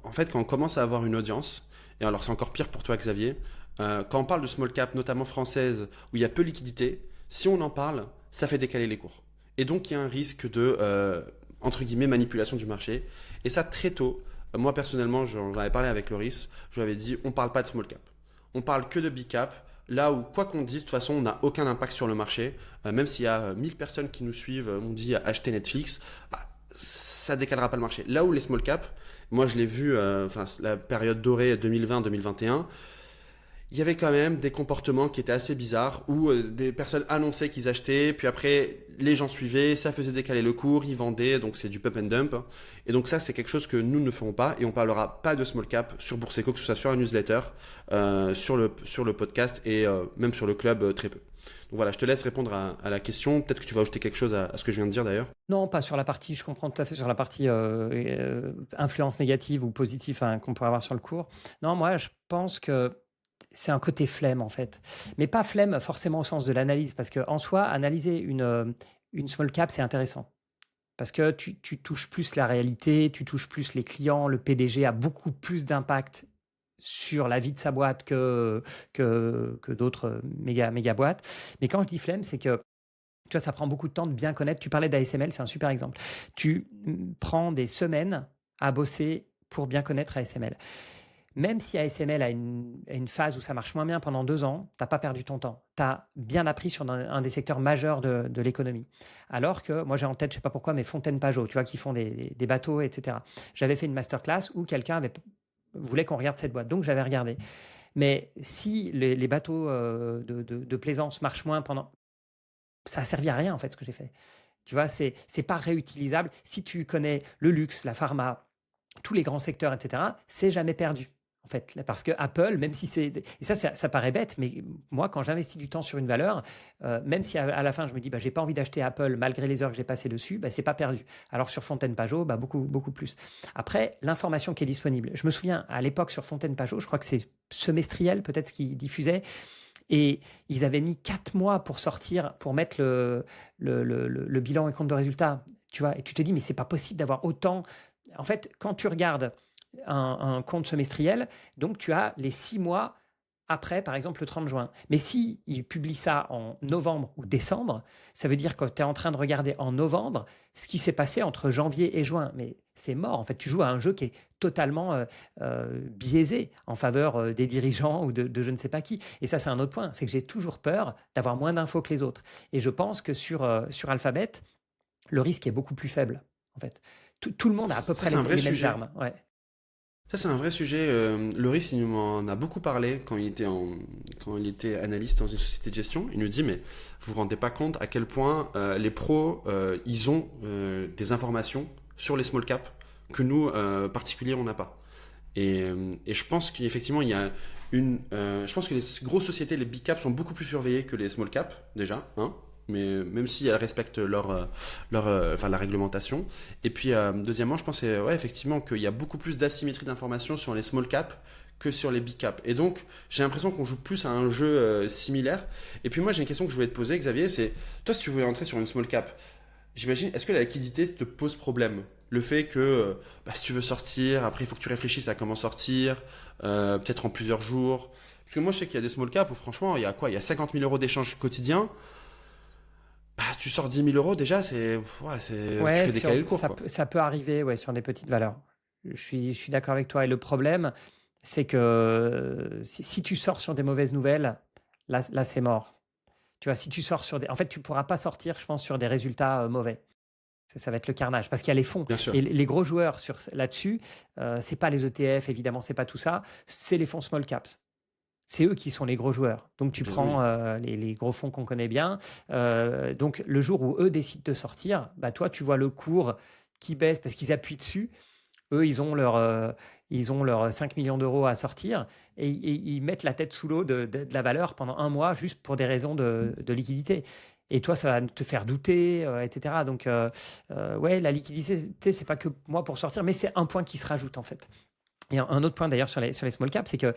en fait, quand on commence à avoir une audience, et alors c'est encore pire pour toi, Xavier, quand on parle de small cap, notamment française, où il y a peu de liquidité, si on en parle, ça fait décaler les cours. Et donc, il y a un risque de, entre guillemets, manipulation du marché. Et ça, très tôt, moi personnellement, j'en avais parlé avec Loris, je lui avais dit, on ne parle pas de small cap. On parle que de big cap. là où, quoi qu'on dise, de toute façon, on n'a aucun impact sur le marché. Même s'il y a 1000 personnes qui nous suivent, on dit acheter Netflix, bah, ça décalera pas le marché. Là où les small caps, moi je l'ai vu, la période dorée 2020-2021, il y avait quand même des comportements qui étaient assez bizarres où des personnes annonçaient qu'ils achetaient, puis après les gens suivaient, ça faisait décaler le cours, ils vendaient, donc c'est du pump and dump. Et donc ça, c'est quelque chose que nous ne ferons pas et on parlera pas de small cap sur Bourseco, que ce soit sur la newsletter, sur le podcast et même sur le club très peu. Donc voilà, je te laisse répondre à la question. Peut-être que tu vas ajouter quelque chose à ce que je viens de dire d'ailleurs. Non, pas sur la partie, je comprends tout à fait sur la partie influence négative ou positive qu'on pourrait avoir sur le cours. Non, moi, je pense que c'est un côté flemme en fait. Mais pas flemme forcément au sens de l'analyse, parce qu'en soi, analyser une small cap, c'est intéressant. Parce que tu touches plus la réalité, tu touches plus les clients, le PDG a beaucoup plus d'impact sur la vie de sa boîte que d'autres méga boîtes. Mais quand je dis flemme, c'est que tu vois, ça prend beaucoup de temps de bien connaître. Tu parlais d'ASML, c'est un super exemple. Tu prends des semaines à bosser pour bien connaître ASML. Même si ASML a une phase où ça marche moins bien pendant 2 ans, tu n'as pas perdu ton temps. Tu as bien appris sur un des secteurs majeurs de l'économie. Alors que, moi j'ai en tête, je ne sais pas pourquoi, mais Fontaine-Pajot, tu vois, qui font des bateaux, etc. J'avais fait une masterclass où quelqu'un voulait qu'on regarde cette boîte, donc j'avais regardé. Mais si les bateaux de plaisance marchent moins pendant... Ça n'a servi à rien, en fait, ce que j'ai fait. Tu vois, c'est pas réutilisable. Si tu connais le luxe, la pharma, tous les grands secteurs, etc., c'est jamais perdu. En fait, parce que Apple, même si c'est... Et ça paraît bête, mais moi, quand j'investis du temps sur une valeur, même si à la fin, je me dis, j'ai pas envie d'acheter Apple, malgré les heures que j'ai passées dessus, c'est pas perdu. Alors sur Fontaine-Pajot, beaucoup, beaucoup plus. Après, l'information qui est disponible. Je me souviens, à l'époque, sur Fontaine-Pajot, je crois que c'est semestriel, peut-être, ce qu'ils diffusaient. Et ils avaient mis 4 mois pour sortir, pour mettre le bilan et compte de résultat. Tu vois, et tu te dis, mais c'est pas possible d'avoir autant... En fait, quand tu regardes un compte semestriel, donc tu as les 6 mois après, par exemple, le 30 juin. Mais si ils publient ça en novembre ou décembre, ça veut dire que tu es en train de regarder en novembre ce qui s'est passé entre janvier et juin. Mais c'est mort. En fait, tu joues à un jeu qui est totalement biaisé en faveur des dirigeants ou de je ne sais pas qui. Et ça, c'est un autre point. C'est que j'ai toujours peur d'avoir moins d'infos que les autres. Et je pense que sur Alphabet, le risque est beaucoup plus faible, en fait. Tout le monde a à peu près les mêmes armes. Ouais. Ça, c'est un vrai sujet. Loris, il m'en a beaucoup parlé quand il était analyste dans une société de gestion. Il nous dit, mais vous vous rendez pas compte à quel point les pros, ils ont des informations sur les small caps que nous, particuliers, on n'a pas. Et je pense qu'effectivement, il y a je pense que les grosses sociétés, les big caps, sont beaucoup plus surveillées que les small caps, déjà, hein. Mais même si elles respectent la réglementation. Et puis, deuxièmement, je pense effectivement qu'il y a beaucoup plus d'asymétrie d'informations sur les small caps que sur les big caps. Et donc, j'ai l'impression qu'on joue plus à un jeu similaire. Et puis moi, j'ai une question que je voulais te poser, Xavier, c'est, toi, si tu voulais entrer sur une small cap, j'imagine, est-ce que la liquidité te pose problème? Le fait que si tu veux sortir, après il faut que tu réfléchisses à comment sortir, peut-être en plusieurs jours. Parce que moi, je sais qu'il y a des small caps où franchement, il y a quoi? Il y a 50 000 euros d'échanges quotidiens. Tu sors 10 000 euros, déjà, tu fais décaler le cours. Ça peut arriver sur des petites valeurs. Je suis d'accord avec toi. Et le problème, c'est que si tu sors sur des mauvaises nouvelles, là c'est mort. Tu vois, si tu sors sur des... En fait, tu ne pourras pas sortir, je pense, sur des résultats mauvais. Ça va être le carnage. Parce qu'il y a les fonds. Bien sûr. Et les gros joueurs là-dessus, ce n'est pas les ETF, évidemment, ce n'est pas tout ça. C'est les fonds small caps. C'est eux qui sont les gros joueurs. Donc, tu prends les gros fonds qu'on connaît bien. Donc, le jour où eux décident de sortir, toi, tu vois le cours qui baisse parce qu'ils appuient dessus. Eux, ils ont leurs 5 millions d'euros à sortir et ils mettent la tête sous l'eau de la valeur pendant 1 mois juste pour des raisons de liquidité. Et toi, ça va te faire douter, etc. Donc, la liquidité, c'est pas que moi pour sortir, mais c'est un point qui se rajoute en fait. Et un autre point d'ailleurs sur les small caps, c'est que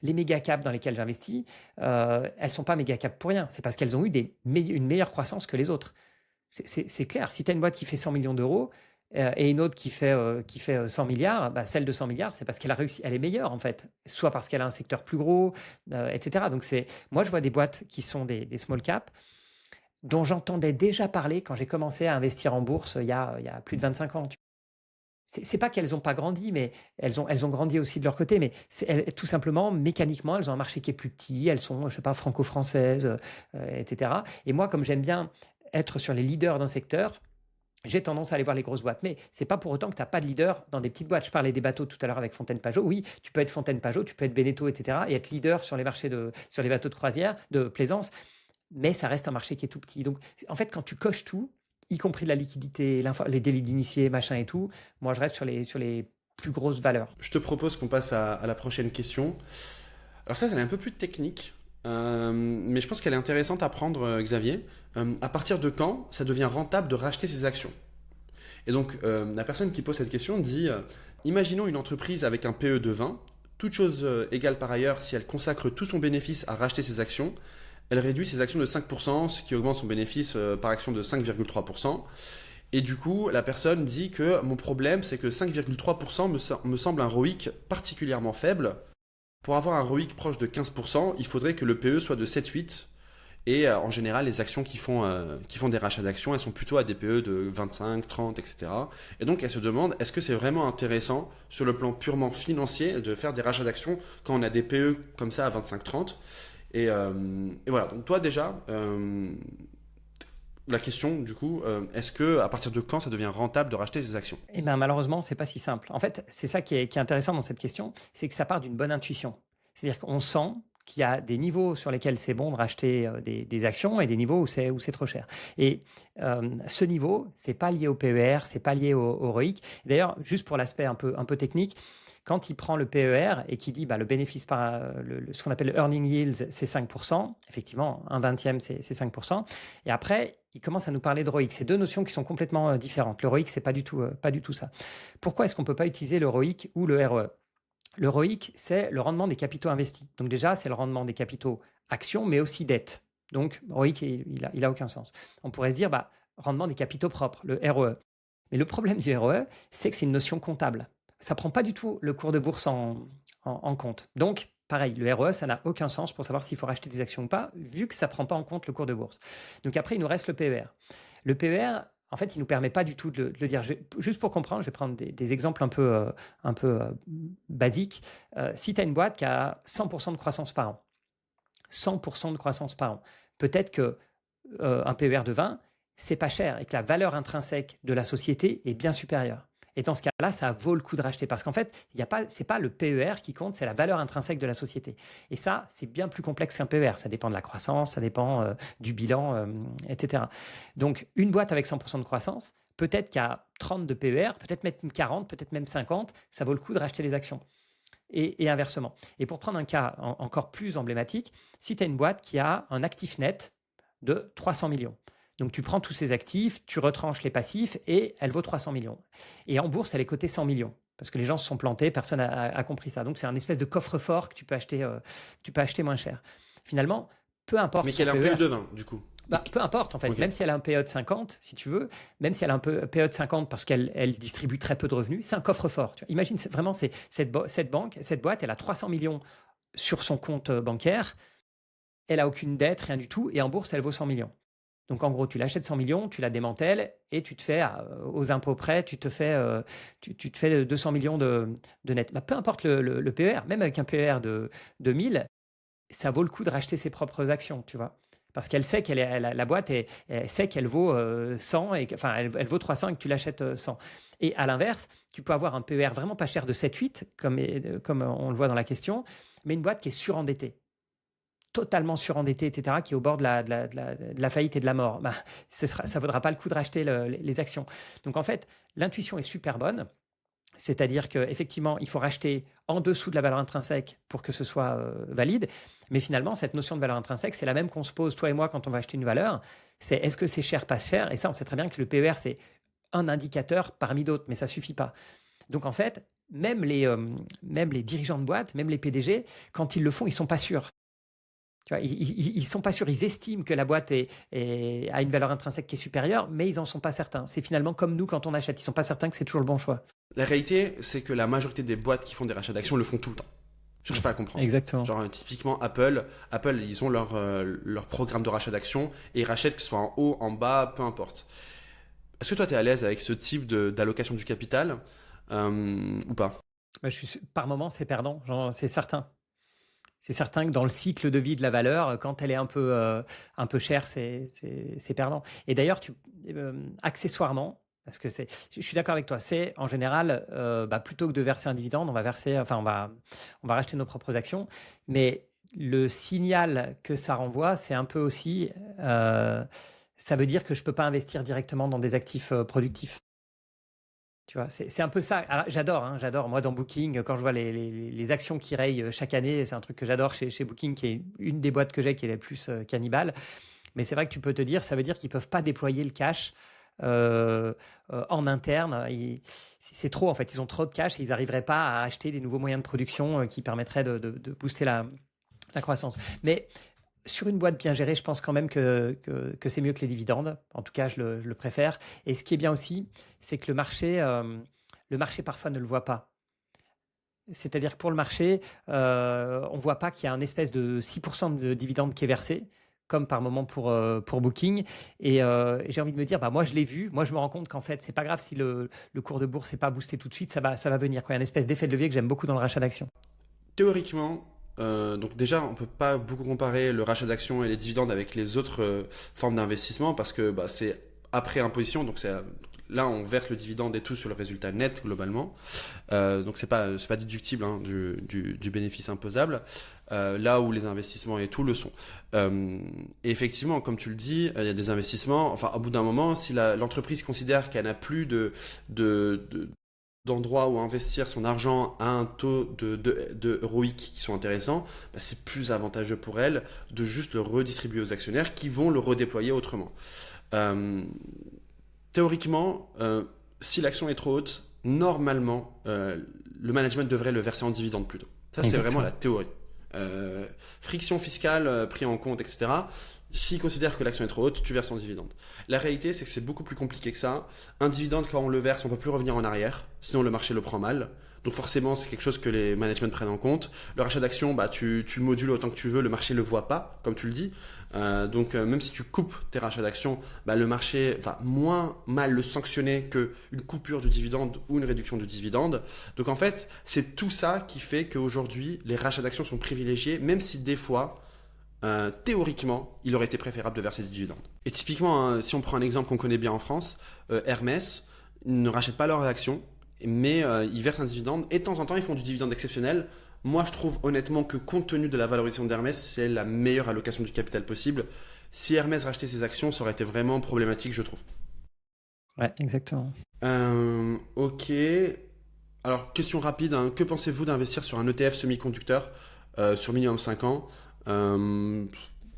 les méga caps dans lesquels j'investis, elles ne sont pas méga caps pour rien. C'est parce qu'elles ont eu une meilleure croissance que les autres. C'est clair. Si tu as une boîte qui fait 100 millions d'euros et une autre qui fait 100 milliards, celle de 100 milliards, c'est parce qu'elle a réussi, elle est meilleure en fait. Soit parce qu'elle a un secteur plus gros, etc. Donc, moi, je vois des boîtes qui sont des small caps dont j'entendais déjà parler quand j'ai commencé à investir en bourse il y a plus de 25 ans. c'est pas qu'elles n'ont pas grandi, mais elles ont grandi aussi de leur côté, mais tout simplement, mécaniquement, elles ont un marché qui est plus petit, elles sont, je sais pas, franco-françaises, etc. Et moi, comme j'aime bien être sur les leaders d'un secteur, j'ai tendance à aller voir les grosses boîtes. Mais c'est pas pour autant que tu n'as pas de leader dans des petites boîtes. Je parlais des bateaux tout à l'heure avec Fontaine-Pajot. Oui, tu peux être Fontaine-Pajot, tu peux être Beneteau, etc. et être leader sur les marchés sur les bateaux de croisière, de plaisance, mais ça reste un marché qui est tout petit. Donc, en fait, quand tu coches tout, y compris la liquidité, les délits d'initiés, machin et tout, moi, je reste sur les plus grosses valeurs. Je te propose qu'on passe à la prochaine question. Alors ça, elle est un peu plus technique, mais je pense qu'elle est intéressante à prendre, Xavier. À partir de quand ça devient rentable de racheter ses actions? Et donc, la personne qui pose cette question dit, imaginons une entreprise avec un PE de 20, toute chose égale par ailleurs, si elle consacre tout son bénéfice à racheter ses actions, elle réduit ses actions de 5%, ce qui augmente son bénéfice par action de 5,3%. Et du coup, la personne dit que mon problème, c'est que 5,3% me semble un ROIC particulièrement faible. Pour avoir un ROIC proche de 15%, il faudrait que le PE soit de 7-8. Et en général, les actions qui font des rachats d'actions, elles sont plutôt à des PE de 25, 30, etc. Et donc, elle se demande, est-ce que c'est vraiment intéressant sur le plan purement financier de faire des rachats d'actions quand on a des PE comme ça à 25, 30? Et voilà, donc toi déjà, la question du coup, est-ce que à partir de quand ça devient rentable de racheter ces actions? Eh bien, malheureusement, c'est pas si simple. En fait, c'est ça qui est intéressant dans cette question, c'est que ça part d'une bonne intuition. C'est-à-dire qu'on sent qu'il y a des niveaux sur lesquels c'est bon de racheter des actions et des niveaux où c'est trop cher. Et ce niveau, c'est pas lié au PER, c'est pas lié au ROIC. D'ailleurs, juste pour l'aspect un peu technique, quand il prend le PER et qu'il dit le bénéfice par ce qu'on appelle le earning yields, c'est 5%, effectivement, un vingtième, c'est 5%. Et après, il commence à nous parler de ROIC. C'est deux notions qui sont complètement différentes. Le ROIC, c'est pas du tout ça. Pourquoi est-ce qu'on ne peut pas utiliser le ROIC ou le ROE? Le ROIC, c'est le rendement des capitaux investis. Donc déjà, c'est le rendement des capitaux actions, mais aussi dettes. Donc, ROIC, il a aucun sens. On pourrait se dire, rendement des capitaux propres, le ROE. Mais le problème du ROE, c'est que c'est une notion comptable. Ça ne prend pas du tout le cours de bourse en compte. Donc, pareil, le ROE, ça n'a aucun sens pour savoir s'il faut racheter des actions ou pas, vu que ça ne prend pas en compte le cours de bourse. Donc après, il nous reste le PER. Le PER, en fait, il ne nous permet pas du tout de le dire. Juste pour comprendre, je vais prendre des exemples un peu basiques. Si tu as une boîte qui a 100% de croissance par an, 100% de croissance par an, peut-être qu'un PER de 20, c'est pas cher et que la valeur intrinsèque de la société est bien supérieure. Et dans ce cas-là, ça vaut le coup de racheter parce qu'en fait, c'est pas le PER qui compte, c'est la valeur intrinsèque de la société. Et ça, c'est bien plus complexe qu'un PER. Ça dépend de la croissance, ça dépend du bilan, etc. Donc, une boîte avec 100% de croissance, peut-être qu'à 30 de PER, peut-être même 40, peut-être même 50, ça vaut le coup de racheter les actions. Et inversement. Et pour prendre un cas encore plus emblématique, si tu as une boîte qui a un actif net de 300 millions, donc, tu prends tous ces actifs, tu retranches les passifs et elle vaut 300 millions. Et en bourse, elle est cotée 100 millions parce que les gens se sont plantés, personne n'a compris ça. Donc, c'est un espèce de coffre-fort que tu peux acheter moins cher. Finalement, peu importe. Mais qu'elle a un PE de 20, du coup. Peu importe, en fait. Okay. Même si elle a un PE de 50, si tu veux, même si elle a un PE de 50 parce qu'elle distribue très peu de revenus, c'est un coffre-fort. Imagine vraiment, cette boîte, elle a 300 millions sur son compte bancaire. Elle n'a aucune dette, rien du tout. Et en bourse, elle vaut 100 millions. Donc, en gros, tu l'achètes 100 millions, tu la démantèles et tu te fais, aux impôts près, tu te fais 200 millions de net. Peu importe le PER, même avec un PER de 1000, ça vaut le coup de racheter ses propres actions, tu vois. Parce qu'elle sait la boîte, elle sait qu'elle vaut 100, elle vaut 300 et que tu l'achètes 100. Et à l'inverse, tu peux avoir un PER vraiment pas cher de 7-8, comme on le voit dans la question, mais une boîte qui est surendettée. Totalement surendetté, etc., qui est au bord de la faillite et de la mort, ça ne vaudra pas le coup de racheter les actions. Donc, en fait, l'intuition est super bonne. C'est-à-dire qu'effectivement, il faut racheter en dessous de la valeur intrinsèque pour que ce soit valide. Mais finalement, cette notion de valeur intrinsèque, c'est la même qu'on se pose, toi et moi, quand on va acheter une valeur. C'est est-ce que c'est cher, pas cher? Et ça, on sait très bien que le PER, c'est un indicateur parmi d'autres, mais ça ne suffit pas. Donc, en fait, même les dirigeants de boîte, même les PDG, quand ils le font, ils ne sont pas sûrs. Tu vois, ils ne sont pas sûrs, ils estiment que la boîte a une valeur intrinsèque qui est supérieure, mais ils n'en sont pas certains. C'est finalement comme nous quand on achète, ils ne sont pas certains que c'est toujours le bon choix. La réalité, c'est que la majorité des boîtes qui font des rachats d'actions le font tout le temps. Je ne cherche pas à comprendre. Exactement. Genre, typiquement, Apple, ils ont leur programme de rachat d'actions et ils rachètent que ce soit en haut, en bas, peu importe. Est-ce que toi, tu es à l'aise avec ce type d'allocation du capital ou pas? Bah, par moment, c'est perdant, c'est certain. C'est certain que dans le cycle de vie de la valeur, quand elle est un peu chère, c'est perdant. Et d'ailleurs, accessoirement, parce que je suis d'accord avec toi, c'est en général, plutôt que de verser un dividende, on va racheter nos propres actions. Mais le signal que ça renvoie, c'est un peu aussi, ça veut dire que je ne peux pas investir directement dans des actifs productifs. Tu vois, c'est un peu ça. Alors, j'adore. Moi, dans Booking, quand je vois les actions qui rayent chaque année, c'est un truc que j'adore chez Booking, qui est une des boîtes que j'ai qui est la plus cannibale. Mais c'est vrai que tu peux te dire, ça veut dire qu'ils ne peuvent pas déployer le cash en interne. C'est trop, en fait. Ils ont trop de cash et ils n'arriveraient pas à acheter des nouveaux moyens de production qui permettraient de booster la croissance. Mais sur une boîte bien gérée, je pense quand même que c'est mieux que les dividendes. En tout cas, je le préfère. Et ce qui est bien aussi, c'est que le marché parfois ne le voit pas. C'est-à-dire que pour le marché, on ne voit pas qu'il y a un espèce de 6% de dividendes qui est versé, comme par moment pour Booking. Et j'ai envie de me dire, moi je l'ai vu, moi je me rends compte qu'en fait, c'est pas grave si le cours de bourse n'est pas boosté tout de suite, ça va venir. Il y a une espèce d'effet de levier que j'aime beaucoup dans le rachat d'actions. Théoriquement, donc déjà, on peut pas beaucoup comparer le rachat d'actions et les dividendes avec les autres formes d'investissement parce que c'est après imposition, donc là on verse le dividende et tout sur le résultat net globalement, donc c'est pas déductible du bénéfice imposable, là où les investissements et tout le sont. Et effectivement, comme tu le dis, il y a des investissements. Enfin, au bout d'un moment, si l'entreprise considère qu'elle n'a plus d'endroits où investir son argent à un taux de ROIC qui sont intéressants, c'est plus avantageux pour elle de juste le redistribuer aux actionnaires qui vont le redéployer autrement. Théoriquement, si l'action est trop haute, normalement, le management devrait le verser en dividende plutôt. Ça, c'est vraiment la théorie. Friction fiscale pris en compte, etc. S'ils considèrent que l'action est trop haute, tu verses en dividende. La réalité, c'est que c'est beaucoup plus compliqué que ça. Un dividende, quand on le verse, on ne peut plus revenir en arrière, sinon le marché le prend mal. Donc forcément, c'est quelque chose que les managements prennent en compte. Le rachat d'actions, tu le modules autant que tu veux, le marché ne le voit pas, comme tu le dis. Donc même si tu coupes tes rachats d'actions, le marché va moins mal le sanctionner qu'une coupure du dividende ou une réduction du dividende. Donc en fait, c'est tout ça qui fait qu'aujourd'hui, les rachats d'actions sont privilégiés, même si des fois, théoriquement, il aurait été préférable de verser des dividendes. Et typiquement, si on prend un exemple qu'on connaît bien en France, Hermès ne rachète pas leurs actions, mais ils versent un dividende et de temps en temps, ils font du dividende exceptionnel. Moi, je trouve honnêtement que compte tenu de la valorisation d'Hermès, c'est la meilleure allocation du capital possible. Si Hermès rachetait ses actions, ça aurait été vraiment problématique, je trouve. Ouais, exactement. Ok. Alors, question rapide, que pensez-vous d'investir sur un ETF semi-conducteur sur minimum 5 ans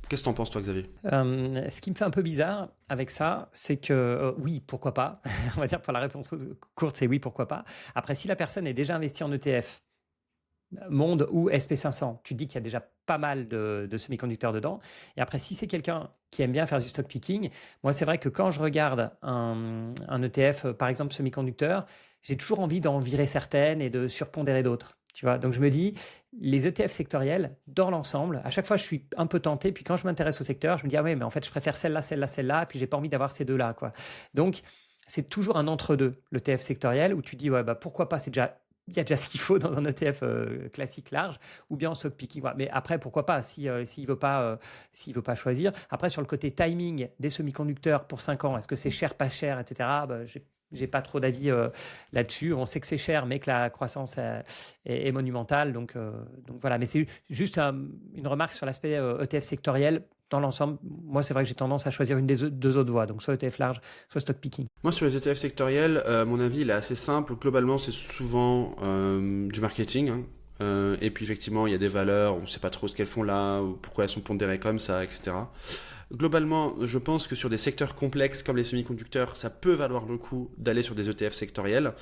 Qu'est-ce que t'en penses, toi, Xavier? Ce qui me fait un peu bizarre avec ça, c'est que oui, pourquoi pas. On va dire pour la réponse courte, c'est oui, pourquoi pas. Après, si la personne est déjà investie en ETF, Monde ou SP500, tu te dis qu'il y a déjà pas mal de semi-conducteurs dedans. Et après, si c'est quelqu'un qui aime bien faire du stock picking, moi, c'est vrai que quand je regarde un ETF, par exemple semi-conducteur, j'ai toujours envie d'en virer certaines et de surpondérer d'autres. Tu vois, donc je me dis, les ETF sectoriels, dans l'ensemble, à chaque fois, je suis un peu tenté. Puis quand je m'intéresse au secteur, je me dis, ah oui, mais en fait, je préfère celle-là, celle-là, celle-là. Puis j'ai pas envie d'avoir ces deux-là, quoi. Donc, c'est toujours un entre-deux, l'ETF sectoriel, où tu dis, ouais, pourquoi pas, il y a déjà ce qu'il faut dans un ETF classique large, ou bien en stock picking. Voilà. Mais après, pourquoi pas, s'il ne veut pas choisir. Après, sur le côté timing des semi-conducteurs pour 5 ans, est-ce que c'est cher, pas cher, etc. J'ai pas trop d'avis là-dessus. On sait que c'est cher, mais que la croissance est monumentale. Donc voilà. Mais c'est juste une remarque sur l'aspect ETF sectoriel. Dans l'ensemble, moi, c'est vrai que j'ai tendance à choisir une des deux autres voies. Donc soit ETF large, soit stock picking. Moi, sur les ETF sectoriels, mon avis, il est assez simple. Globalement, c'est souvent du marketing. Et puis, effectivement, il y a des valeurs, on ne sait pas trop ce qu'elles font là, ou pourquoi elles sont pondérées comme ça, etc. Globalement, je pense que sur des secteurs complexes comme les semi-conducteurs, ça peut valoir le coup d'aller sur des ETF sectoriels.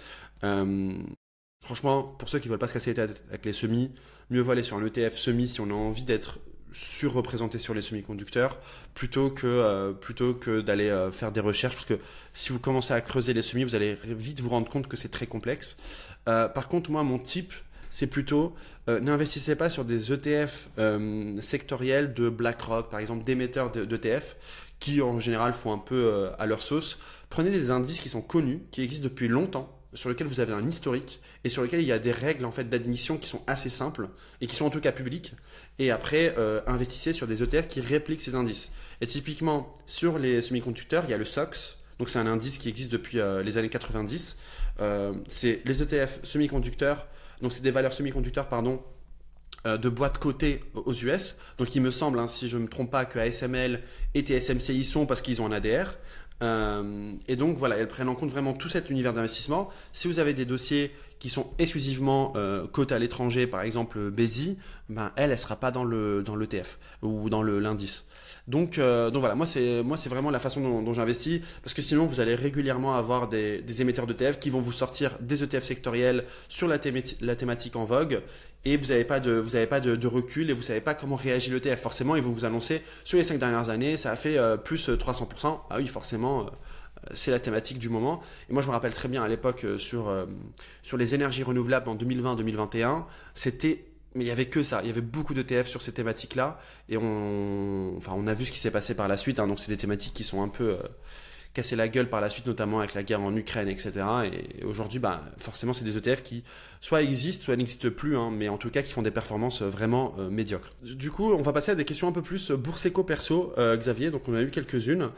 Franchement, pour ceux qui ne veulent pas se casser la tête avec les semis, mieux vaut aller sur un ETF semi si on a envie d'être surreprésenté sur les semi-conducteurs plutôt que d'aller faire des recherches, parce que si vous commencez à creuser les semis, vous allez vite vous rendre compte que c'est très complexe. Par contre, moi, mon type, c'est plutôt n'investissez pas sur des ETF sectoriels de BlackRock, par exemple, d'émetteurs d'ETF qui en général font un peu à leur sauce. Prenez des indices qui sont connus, qui existent depuis longtemps, sur lequel vous avez un historique et sur lequel il y a des règles en fait d'admission qui sont assez simples et qui sont en tout cas publiques. Et après, investissez sur des ETF qui répliquent ces indices. Et typiquement, sur les semi-conducteurs, il y a le SOX. Donc c'est un indice qui existe depuis les années 90. C'est les ETF semi-conducteurs. Donc c'est des valeurs semi-conducteurs, pardon, de boîtes cotées aux US. Donc il me semble, hein, si je ne me trompe pas, que ASML et TSMC y sont parce qu'ils ont un ADR. Et donc voilà, elles prennent en compte vraiment tout cet univers d'investissement. Si vous avez des dossiers qui sont exclusivement cotés à l'étranger, par exemple BESI, ben elle sera pas dans l'ETF ou dans l'indice. Donc voilà, moi c'est vraiment la façon dont j'investis, parce que sinon vous allez régulièrement avoir des émetteurs d'ETF qui vont vous sortir des ETF sectoriels sur la thématique en vogue, et vous n'avez pas de recul et vous savez pas comment réagit l'ETF. Forcément, ils vont vous annoncer sur les 5 dernières années, ça a fait plus 300%. Ah oui, forcément, c'est la thématique du moment. Et moi, je me rappelle très bien à l'époque sur les énergies renouvelables en 2020-2021, mais il y avait que ça. Il y avait beaucoup d'ETF sur ces thématiques-là, et on a vu ce qui s'est passé par la suite. Hein. Donc, c'est des thématiques qui sont un peu cassé la gueule par la suite, notamment avec la guerre en Ukraine, etc. Et aujourd'hui, forcément, c'est des ETF qui soit existent, soit n'existent plus, hein, mais en tout cas qui font des performances vraiment médiocres. Du coup, on va passer à des questions un peu plus bourse éco perso, Xavier. Donc, on a eu quelques-unes.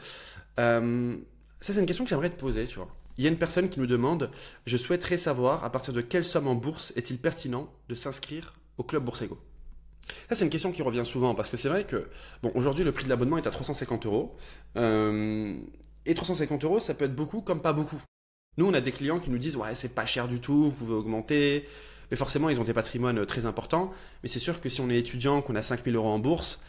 Ça, c'est une question que j'aimerais te poser, tu vois. Il y a une personne qui nous demande: je souhaiterais savoir à partir de quelle somme en bourse est-il pertinent de s'inscrire au club Bourse Éco. Ça, c'est une question qui revient souvent, parce que c'est vrai que, aujourd'hui, le prix de l'abonnement est à 350 euros. Et 350 euros, ça peut être beaucoup comme pas beaucoup. Nous, on a des clients qui nous disent: ouais, c'est pas cher du tout, vous pouvez augmenter. Mais forcément, ils ont des patrimoines très importants. Mais c'est sûr que si on est étudiant, qu'on a 5000 euros en bourse,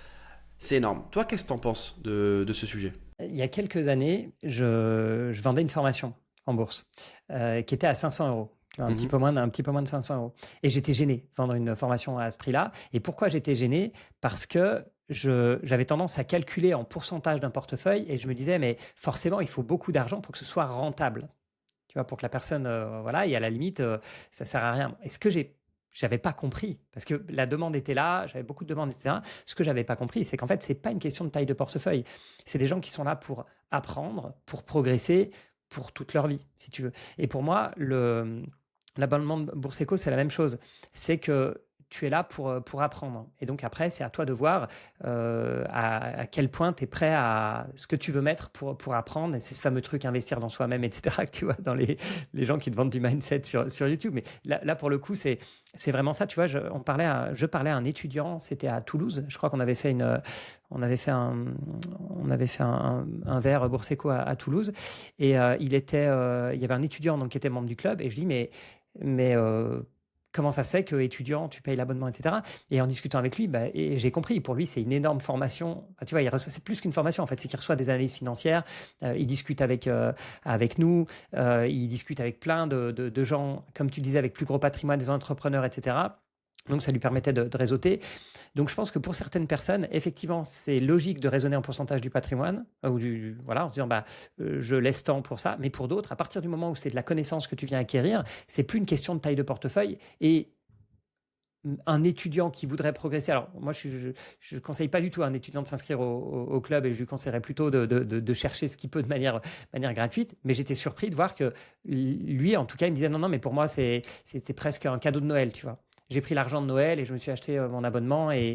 c'est énorme. Toi, qu'est-ce que tu en penses de ce sujet? Il y a quelques années, je vendais une formation en bourse qui était à 500 euros. Un petit peu moins de 500 euros. Et j'étais gêné de vendre une formation à ce prix-là. Et pourquoi j'étais gêné? Parce que j'avais tendance à calculer en pourcentage d'un portefeuille, et je me disais, mais forcément, il faut beaucoup d'argent pour que ce soit rentable. Tu vois, pour que la personne, voilà, et à la limite, ça sert à rien. Et ce que j'avais pas compris, parce que la demande était là, j'avais beaucoup de demandes, etc. Ce que j'avais pas compris, c'est qu'en fait, c'est pas une question de taille de portefeuille. C'est des gens qui sont là pour apprendre, pour progresser, pour toute leur vie, si tu veux. Et pour moi, l'abonnement de Bourse Éco, c'est la même chose. C'est que tu es là pour apprendre. Et donc après, c'est à toi de voir à quel point tu es prêt à ce que tu veux mettre pour apprendre. Et c'est ce fameux truc, investir dans soi-même, etc., que tu vois dans les gens qui te vendent du mindset sur YouTube. Mais là, pour le coup, c'est vraiment ça. Tu vois, je parlais à un étudiant, c'était à Toulouse. Je crois qu'on avait fait un verre Bourse Éco à Toulouse. Et il y avait un étudiant donc, qui était membre du club. Et je lui dis, mais comment ça se fait que étudiant, tu payes l'abonnement, etc. Et en discutant avec lui, et j'ai compris, pour lui, c'est une énorme formation. Tu vois, c'est plus qu'une formation, en fait. C'est qu'il reçoit des analyses financières, il discute avec nous, il discute avec plein de gens, comme tu disais, avec plus gros patrimoine, des entrepreneurs, etc. Donc, ça lui permettait de réseauter. Donc, je pense que pour certaines personnes, effectivement, c'est logique de raisonner en pourcentage du patrimoine, en se disant, je laisse tant pour ça. Mais pour d'autres, à partir du moment où c'est de la connaissance que tu viens acquérir, c'est plus une question de taille de portefeuille. Et un étudiant qui voudrait progresser, alors moi, je ne conseille pas du tout à un étudiant de s'inscrire au club, et je lui conseillerais plutôt de chercher ce qu'il peut de manière gratuite. Mais j'étais surpris de voir que lui, en tout cas, il me disait, non, mais pour moi, c'était presque un cadeau de Noël, tu vois. J'ai pris l'argent de Noël et je me suis acheté mon abonnement, et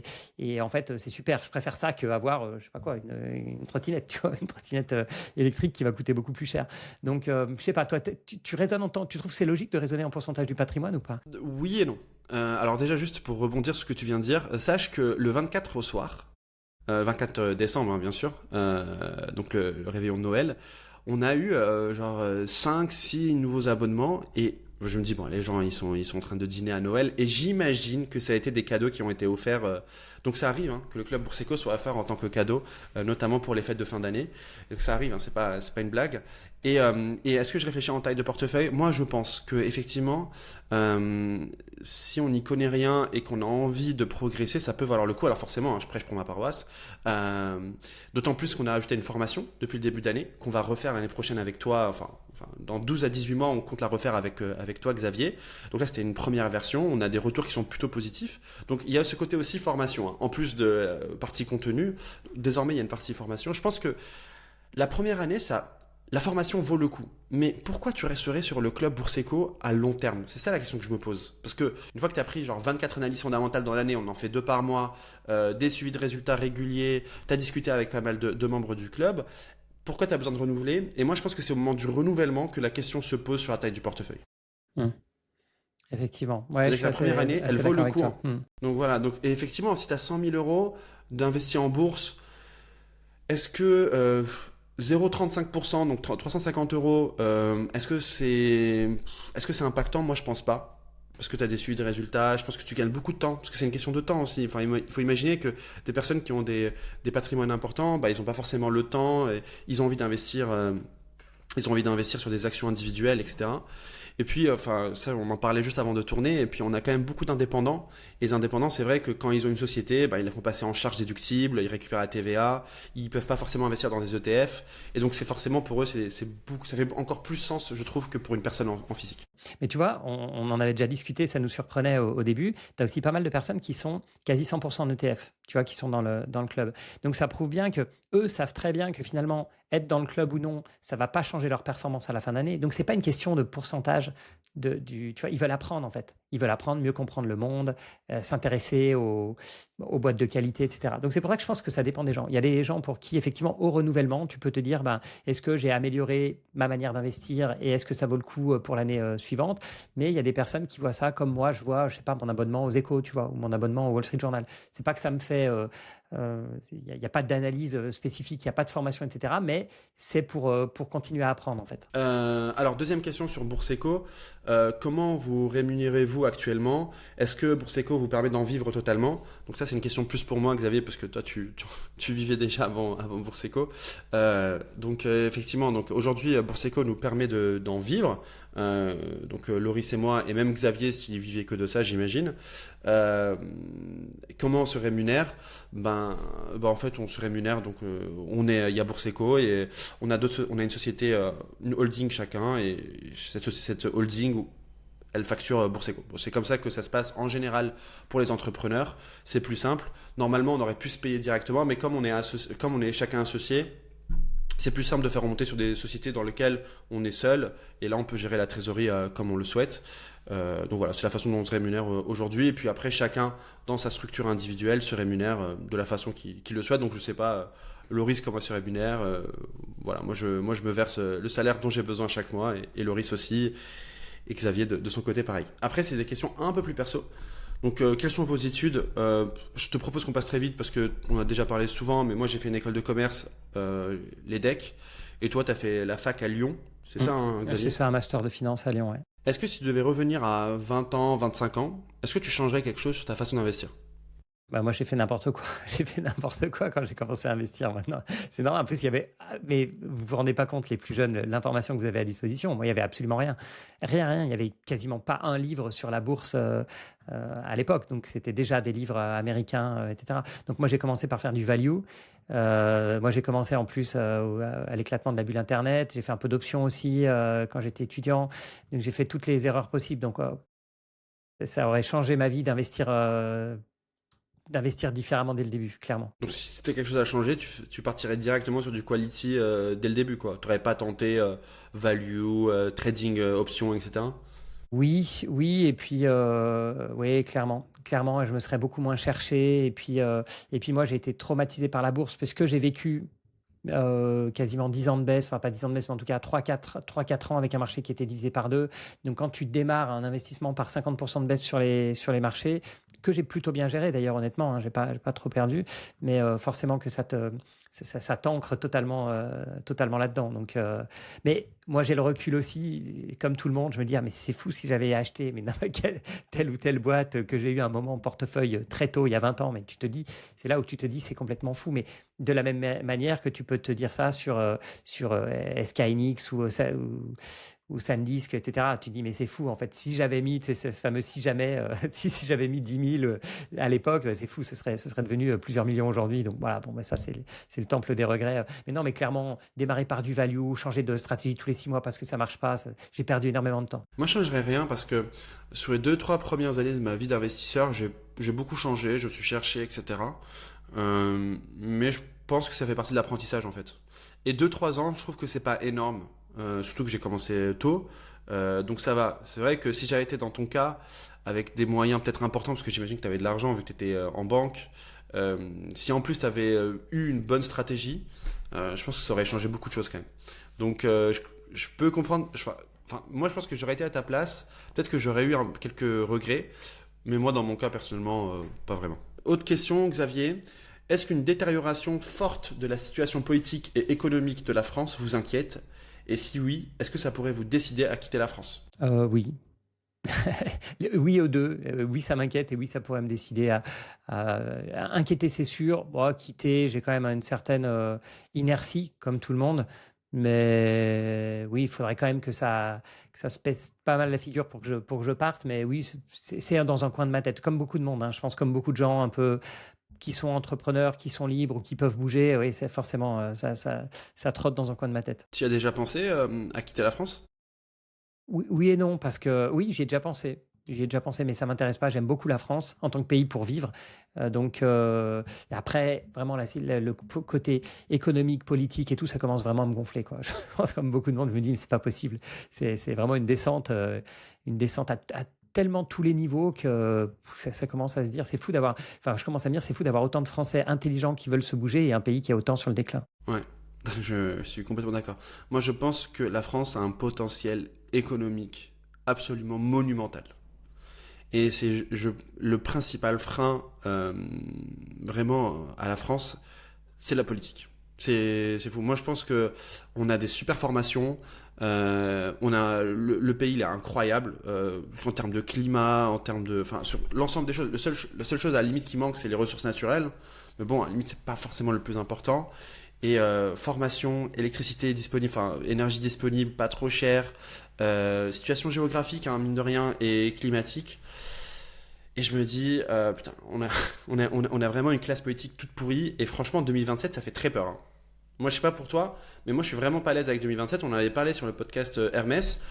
en fait, c'est super. Je préfère ça qu'avoir, je sais pas quoi, une trottinette, tu vois, une trottinette électrique qui va coûter beaucoup plus cher. Donc, je sais pas, toi, tu raisonnes tu trouves que c'est logique de raisonner en pourcentage du patrimoine ou pas? Oui et non. Alors déjà, juste pour rebondir sur ce que tu viens de dire, sache que le 24 au soir, 24 décembre, hein, bien sûr, donc le réveillon de Noël, on a eu 5-6 nouveaux abonnements, et je me dis, bon, les gens, ils sont en train de dîner à Noël, et j'imagine que ça a été des cadeaux qui ont été offerts. Donc ça arrive, hein, que le club Bourse Éco soit offert en tant que cadeau, notamment pour les fêtes de fin d'année. Donc ça arrive, hein, c'est pas une blague. Et est-ce que je réfléchis en taille de portefeuille? Moi, je pense que effectivement, si on n'y connaît rien et qu'on a envie de progresser, ça peut valoir le coup. Alors forcément, hein, je prêche pour ma paroisse. D'autant plus qu'on a ajouté une formation depuis le début d'année, qu'on va refaire l'année prochaine avec toi. Enfin, dans 12 à 18 mois, on compte la refaire avec toi, Xavier. Donc là, c'était une première version. On a des retours qui sont plutôt positifs. Donc il y a ce côté aussi formation, hein. En plus de partie contenu, désormais, il y a une partie formation. Je pense que la première année, la formation vaut le coup. Mais pourquoi tu resterais sur le club Bourseco à long terme? C'est ça la question que je me pose. Parce que une fois que tu as pris genre 24 analyses fondamentales dans l'année, on en fait 2 par mois, des suivis de résultats réguliers, tu as discuté avec pas mal de membres du club, pourquoi tu as besoin de renouveler? Et moi, je pense que c'est au moment du renouvellement que la question se pose sur la taille du portefeuille. Effectivement. Ouais, C'est-à-dire que la première année, elle vaut le coup. Donc voilà. Donc, et effectivement, si tu as 100 000 euros d'investir en bourse, est-ce que 0,35%, donc 350 euros, est-ce que c'est impactant? Moi, je pense pas. Parce que tu as des suivis de résultats, je pense que tu gagnes beaucoup de temps, parce que c'est une question de temps aussi. Enfin, il faut imaginer que des personnes qui ont des patrimoines importants, bah, ils n'ont pas forcément le temps, et ils ont envie d'investir sur des actions individuelles, etc. Et puis, enfin, ça, on en parlait juste avant de tourner. Et puis, on a quand même beaucoup d'indépendants. Et les indépendants, c'est vrai que quand ils ont une société, bah, ils la font passer en charge déductible, ils récupèrent la TVA, ils peuvent pas forcément investir dans des ETF. Et donc, c'est forcément pour eux, ça fait encore plus sens, je trouve, que pour une personne en physique. Mais tu vois, on en avait déjà discuté, ça nous surprenait au début. Tu as aussi pas mal de personnes qui sont quasi 100% en ETF, tu vois, qui sont dans le club. Donc, ça prouve bien que eux savent très bien que finalement, être dans le club ou non, ça va pas changer leur performance à la fin d'année. Donc, c'est pas une question de pourcentage tu vois, ils veulent apprendre en fait. Ils veulent apprendre, mieux comprendre le monde, s'intéresser aux boîtes de qualité, etc. Donc, c'est pour ça que je pense que ça dépend des gens. Il y a des gens pour qui, effectivement, au renouvellement, tu peux te dire, est-ce que j'ai amélioré ma manière d'investir et est-ce que ça vaut le coup pour l'année suivante? Mais il y a des personnes qui voient ça comme moi, je vois, je sais pas, mon abonnement aux Échos, tu vois, ou mon abonnement au Wall Street Journal. C'est pas que ça me fait... Il n'y a pas d'analyse spécifique, il n'y a pas de formation, etc. Mais c'est pour continuer à apprendre, en fait. Alors, deuxième question sur Bourseco. Comment vous rémunérez-vous actuellement? Est-ce que Bourseco vous permet d'en vivre totalement? Donc ça, c'est une question plus pour moi, Xavier, parce que toi, tu vivais déjà avant Bourseco. Donc effectivement, donc aujourd'hui, Bourseco nous permet d'en vivre. Donc Loris et moi, et même Xavier, s'il vivait que de ça, j'imagine. Comment on se rémunère? En fait, on se rémunère. Donc il y a Bourseco et on a une société, une holding chacun, et cette holding, elle facture Bourseco. Bon, c'est comme ça que ça se passe en général pour les entrepreneurs. C'est plus simple. Normalement, on aurait pu se payer directement, mais comme on est chacun associé, c'est plus simple de faire remonter sur des sociétés dans lesquelles on est seul, et là on peut gérer la trésorerie comme on le souhaite. Donc voilà, c'est la façon dont on se rémunère aujourd'hui. Et puis après, chacun dans sa structure individuelle se rémunère de la façon qu'il le souhaite. Donc je sais pas, Loris comment il se rémunère. Voilà, moi je me verse le salaire dont j'ai besoin chaque mois, et Loris aussi, et Xavier de son côté pareil. Après, c'est des questions un peu plus perso. Donc, quelles sont vos études? Je te propose qu'on passe très vite parce qu'on a déjà parlé souvent, mais moi j'ai fait une école de commerce, l'EDEC, et toi tu as fait la fac à Lyon, c'est ça, hein, Xavier? C'est ça, un master de finance à Lyon, ouais. Est-ce que si tu devais revenir à 20 ans, 25 ans, est-ce que tu changerais quelque chose sur ta façon d'investir? Moi, j'ai fait n'importe quoi. J'ai fait n'importe quoi quand j'ai commencé à investir maintenant. C'est normal. En plus, il y avait. Mais vous vous rendez pas compte, les plus jeunes, l'information que vous avez à disposition. Moi, il y avait absolument rien. Rien. Il y avait quasiment pas un livre sur la bourse à l'époque. Donc, c'était déjà des livres américains, etc. Donc, moi, j'ai commencé par faire du value. Moi, j'ai commencé en plus à l'éclatement de la bulle Internet. J'ai fait un peu d'options aussi quand j'étais étudiant. Donc, j'ai fait toutes les erreurs possibles. Donc, ça aurait changé ma vie d'investir différemment dès le début, clairement. Donc si c'était quelque chose à changer, tu partirais directement sur du quality dès le début, quoi. Tu n'aurais pas tenté value, trading, options, etc. Oui, et puis, oui, clairement, je me serais beaucoup moins cherché. Et puis moi, j'ai été traumatisé par la bourse parce que j'ai vécu quasiment 10 ans de baisse, enfin pas 10 ans de baisse, mais en tout cas 3-4 ans avec un marché qui était divisé par deux. Donc quand tu démarres un investissement par 50% de baisse sur les marchés, que j'ai plutôt bien géré d'ailleurs, honnêtement, j'ai pas trop perdu, mais forcément que ça t'ancre totalement là-dedans. Donc, mais moi j'ai le recul aussi, comme tout le monde, je me dis mais c'est fou si j'avais acheté telle ou telle boîte que j'ai eu un moment en portefeuille très tôt, il y a 20 ans, mais c'est là où tu te dis c'est complètement fou. Mais de la même manière que tu peux te dire ça sur SKNX ou SanDisk, etc. Tu te dis, mais c'est fou, en fait. Si j'avais mis, ce fameux si jamais, si j'avais mis 10 000 à l'époque, c'est fou, ce serait devenu plusieurs millions aujourd'hui. Donc voilà, bon, mais ça, c'est le temple des regrets. Mais non, mais clairement, démarrer par du value, changer de stratégie tous les 6 mois parce que ça marche pas, j'ai perdu énormément de temps. Moi, je changerais rien parce que sur les 2-3 premières années de ma vie d'investisseur, j'ai beaucoup changé, je suis cherché, etc. Mais je pense que ça fait partie de l'apprentissage, en fait. Et 2-3 ans, je trouve que c'est pas énorme. Surtout que j'ai commencé tôt. Donc ça va. C'est vrai que si j'avais été dans ton cas, avec des moyens peut-être importants, parce que j'imagine que tu avais de l'argent vu que tu étais en banque, si en plus tu avais eu une bonne stratégie, je pense que ça aurait changé beaucoup de choses quand même. Donc je peux comprendre. Enfin, moi je pense que j'aurais été à ta place. Peut-être que j'aurais eu quelques regrets. Mais moi dans mon cas personnellement, pas vraiment. Autre question, Xavier. Est-ce qu'une détérioration forte de la situation politique et économique de la France vous inquiète? Et si oui, est-ce que ça pourrait vous décider à quitter la France? Oui. Oui aux deux. Oui, ça m'inquiète et oui, ça pourrait me décider à inquiéter, c'est sûr. Bon, quitter, j'ai quand même une certaine inertie, comme tout le monde. Mais oui, il faudrait quand même que ça se pèse pas mal la figure pour que je parte. Mais oui, c'est dans un coin de ma tête, comme beaucoup de monde, hein. Je pense comme beaucoup de gens un peu qui sont entrepreneurs, qui sont libres ou qui peuvent bouger. Oui, c'est forcément, ça trotte dans un coin de ma tête. Tu as déjà pensé à quitter la France? Oui, oui et non, parce que oui, j'y ai déjà pensé. J'y ai déjà pensé, mais ça m'intéresse pas. J'aime beaucoup la France en tant que pays pour vivre. Donc et après, vraiment, là, le côté économique, politique et tout, ça commence vraiment à me gonfler, quoi. Je pense comme beaucoup de monde, je me dis, mais c'est pas possible. C'est vraiment une descente à tellement tous les niveaux que ça commence à se dire, c'est fou d'avoir. Enfin, je commence à me dire, c'est fou d'avoir autant de Français intelligents qui veulent se bouger et un pays qui est autant sur le déclin. Ouais, je suis complètement d'accord. Moi, je pense que la France a un potentiel économique absolument monumental. Et le principal frein vraiment à la France, c'est la politique. C'est fou. Moi, je pense que on a des super formations. Le pays, il est incroyable en termes de climat, en termes de, enfin, sur l'ensemble des choses. La seule chose à la limite qui manque, c'est les ressources naturelles. Mais bon, à la limite, c'est pas forcément le plus important. Et formation, électricité disponible, enfin énergie disponible, pas trop cher, situation géographique, hein, mine de rien, et climatique. Et je me dis, putain, on a vraiment une classe politique toute pourrie. Et franchement, 2027, ça fait très peur, hein. Moi, je sais pas pour toi, mais moi, je suis vraiment pas à l'aise avec 2027. On en avait parlé sur le podcast Hermès.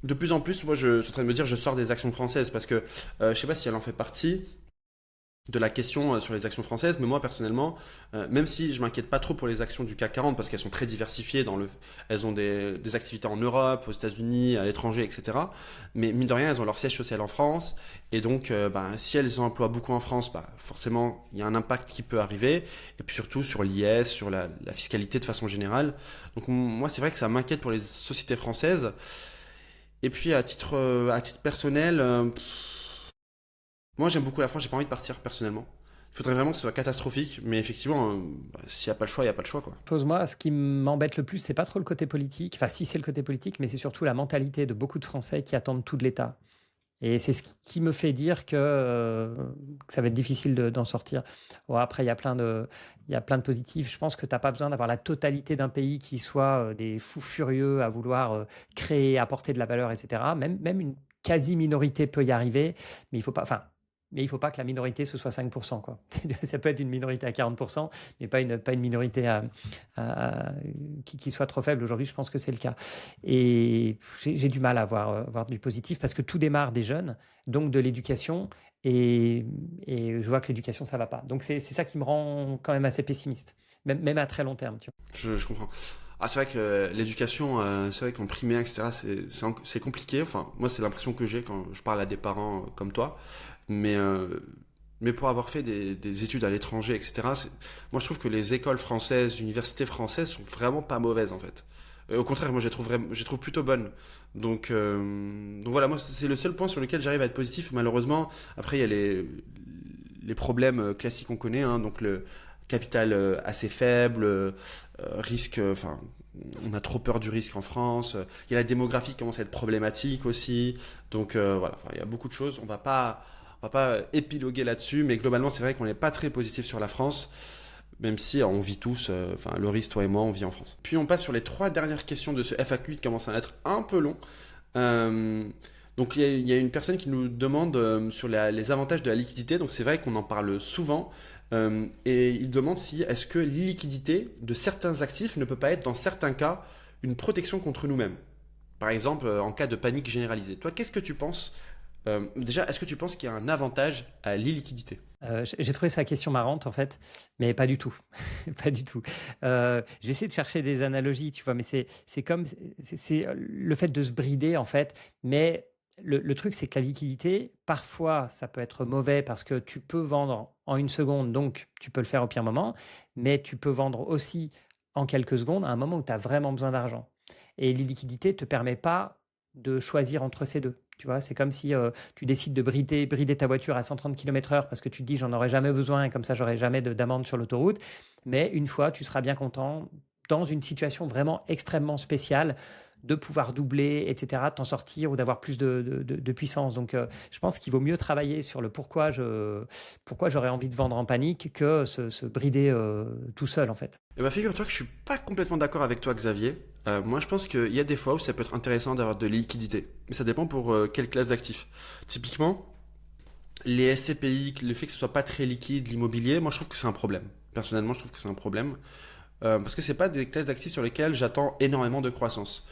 De plus en plus, moi, je suis en train de me dire, je sors des actions françaises parce que je sais pas si elle en fait partie de la question sur les actions françaises, mais moi personnellement, même si je m'inquiète pas trop pour les actions du CAC 40 parce qu'elles sont très diversifiées elles ont des activités en Europe, aux États-Unis, à l'étranger, etc. Mais mine de rien, elles ont leur siège social en France, et donc si elles emploient beaucoup en France, forcément il y a un impact qui peut arriver, et puis surtout sur l'IS, sur la fiscalité de façon générale. Donc moi c'est vrai que ça m'inquiète pour les sociétés françaises. Et puis à titre personnel. Moi, j'aime beaucoup la France, j'ai pas envie de partir personnellement. Il faudrait vraiment que ce soit catastrophique, mais effectivement, s'il n'y a pas le choix, il n'y a pas le choix, quoi. Chose, moi, ce qui m'embête le plus, c'est pas trop le côté politique. Enfin, si c'est le côté politique, mais c'est surtout la mentalité de beaucoup de Français qui attendent tout de l'État. Et c'est ce qui me fait dire que ça va être difficile d'en sortir. Bon, après, il y a plein de positifs. Je pense que tu n'as pas besoin d'avoir la totalité d'un pays qui soit des fous furieux à vouloir créer, apporter de la valeur, etc. Même une quasi-minorité peut y arriver, mais il faut pas. Enfin, mais il ne faut pas que la minorité, ce soit 5%, quoi. Ça peut être une minorité à 40%, mais pas une minorité qui soit trop faible. Aujourd'hui, je pense que c'est le cas. Et j'ai du mal à voir du positif parce que tout démarre des jeunes, donc de l'éducation. Et je vois que l'éducation, ça ne va pas. Donc c'est ça qui me rend quand même assez pessimiste, même à très long terme. Tu vois. Je comprends. Ah, c'est vrai que l'éducation, c'est vrai qu'en primaire, etc., c'est compliqué. Enfin, moi, c'est l'impression que j'ai quand je parle à des parents comme toi. Mais, euh, mais pour avoir fait des études à l'étranger, etc., moi, je trouve que les écoles françaises, universités françaises sont vraiment pas mauvaises, en fait. Au contraire, moi, je les trouve plutôt bonnes. Donc voilà, moi, c'est le seul point sur lequel j'arrive à être positif. Malheureusement, après, il y a les problèmes classiques qu'on connaît, hein, donc le capital assez faible, risque, enfin, on a trop peur du risque en France. Il y a la démographie qui commence à être problématique aussi. Donc voilà, enfin, il y a beaucoup de choses. On va pas épiloguer là-dessus, mais globalement, c'est vrai qu'on n'est pas très positif sur la France, même si on vit tous, enfin, Loris, toi et moi, on vit en France. Puis on passe sur les 3 dernières questions de ce FAQ qui commence à être un peu long. Euh, donc il y a une personne qui nous demande sur les avantages de la liquidité. Donc c'est vrai qu'on en parle souvent. Et il demande si est-ce que l'illiquidité de certains actifs ne peut pas être dans certains cas une protection contre nous-mêmes. Par exemple, en cas de panique généralisée. Toi, qu'est-ce que tu penses Déjà, est-ce que tu penses qu'il y a un avantage à l'illiquidité? J'ai trouvé sa question marrante en fait, mais pas du tout. Pas du tout. J'essaie de chercher des analogies, tu vois, mais c'est comme c'est le fait de se brider en fait. Mais le truc, c'est que la liquidité, parfois, ça peut être mauvais parce que tu peux vendre en une seconde, donc tu peux le faire au pire moment, mais tu peux vendre aussi en quelques secondes à un moment où tu as vraiment besoin d'argent. Et l'illiquidité ne te permet pas de choisir entre ces deux. Tu vois, c'est comme si tu décides de brider ta voiture à 130 km/h parce que tu te dis j'en aurai jamais besoin et comme ça j'aurai jamais d'amende sur l'autoroute. Mais une fois, tu seras bien content dans une situation vraiment extrêmement spéciale de pouvoir doubler, etc., de t'en sortir ou d'avoir plus de puissance. Donc, je pense qu'il vaut mieux travailler sur le pourquoi j'aurais envie de vendre en panique que se brider tout seul, en fait. Eh ben, figure-toi que je suis pas complètement d'accord avec toi, Xavier. Moi, je pense qu'il y a des fois où ça peut être intéressant d'avoir de liquidité. Mais ça dépend pour quelle classe d'actifs. Typiquement, les SCPI, le fait que ce soit pas très liquide, l'immobilier, moi, je trouve que c'est un problème. Personnellement, je trouve que c'est un problème. Parce que c'est pas des classes d'actifs sur lesquelles j'attends énormément de croissance.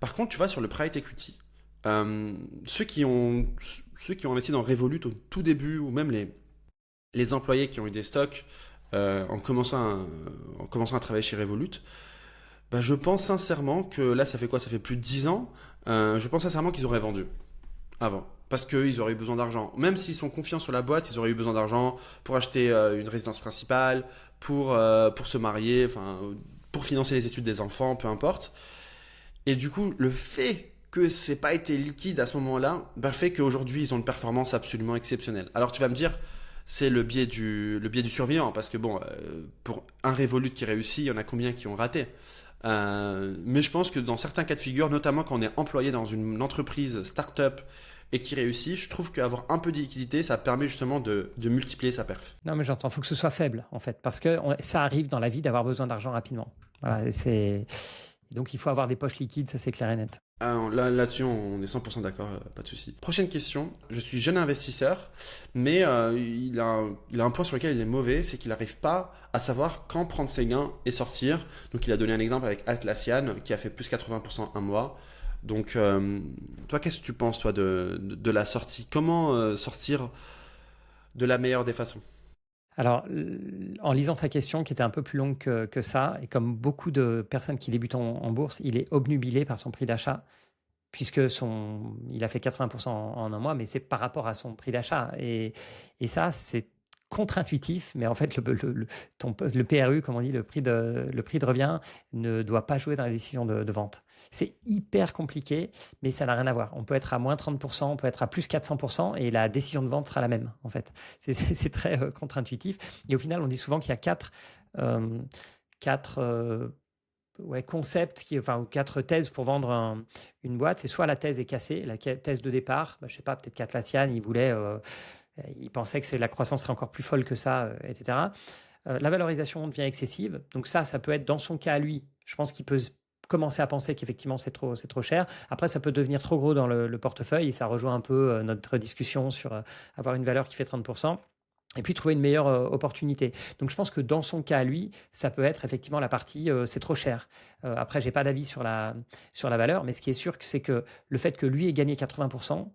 Par contre, tu vois, sur le private equity, euh, ceux qui ont, ceux qui ont investi dans Revolut au tout début, ou même les employés qui ont eu des stocks en commençant à travailler chez Revolut, bah, je pense sincèrement que là, ça fait quoi? Ça fait plus de 10 ans. Je pense sincèrement qu'ils auraient vendu avant. Parce qu'ils auraient eu besoin d'argent. Même s'ils sont confiants sur la boîte, ils auraient eu besoin d'argent pour acheter une résidence principale, pour se marier, enfin, pour financer les études des enfants, peu importe. Et du coup, le fait que c'est pas été liquide à ce moment-là, bah, fait qu'aujourd'hui, ils ont une performance absolument exceptionnelle. Alors tu vas me dire, c'est le biais du survivant, parce que bon, pour un Revolut qui réussit, il y en a combien qui ont raté? Mais je pense que dans certains cas de figure, notamment quand on est employé dans une entreprise start-up et qui réussit, je trouve qu'avoir un peu de liquidité, ça permet justement de multiplier sa perf. Non, mais j'entends, il faut que ce soit faible, en fait, parce que ça arrive dans la vie d'avoir besoin d'argent rapidement. Voilà, donc il faut avoir des poches liquides, ça c'est clair et net. Ah, là-dessus, on est 100% d'accord, pas de souci. Prochaine question. Je suis jeune investisseur, mais il a un point sur lequel il est mauvais, c'est qu'il n'arrive pas à savoir quand prendre ses gains et sortir. Donc il a donné un exemple avec Atlassian qui a fait plus 80% un mois. Donc toi, qu'est-ce que tu penses toi de la sortie? Comment sortir de la meilleure des façons? Alors, en lisant sa question, qui était un peu plus longue que ça, et comme beaucoup de personnes qui débutent en bourse, il est obnubilé par son prix d'achat, puisque il a fait 80% en un mois, mais c'est par rapport à son prix d'achat. Et ça, c'est contre-intuitif, mais en fait, le PRU, comme on dit, le prix de revient, ne doit pas jouer dans la décision de vente. C'est hyper compliqué, mais ça n'a rien à voir. On peut être à moins 30%, on peut être à plus 400%, et la décision de vente sera la même, en fait. C'est très contre-intuitif. Et au final, on dit souvent qu'il y a quatre concepts, enfin, ou quatre thèses pour vendre une boîte. C'est soit la thèse est cassée, la thèse de départ, je ne sais pas, peut-être qu'Atlassian, il pensait que la croissance serait encore plus folle que ça, etc. La valorisation devient excessive. Donc ça peut être dans son cas à lui. Je pense qu'il peut commencer à penser qu'effectivement c'est trop cher. Après, ça peut devenir trop gros dans le portefeuille et ça rejoint un peu notre discussion sur avoir une valeur qui fait 30%. Et puis trouver une meilleure opportunité. Donc je pense que dans son cas à lui, ça peut être effectivement la partie c'est trop cher. Après, j'ai pas d'avis sur la valeur, mais ce qui est sûr, c'est que le fait que lui ait gagné 80%,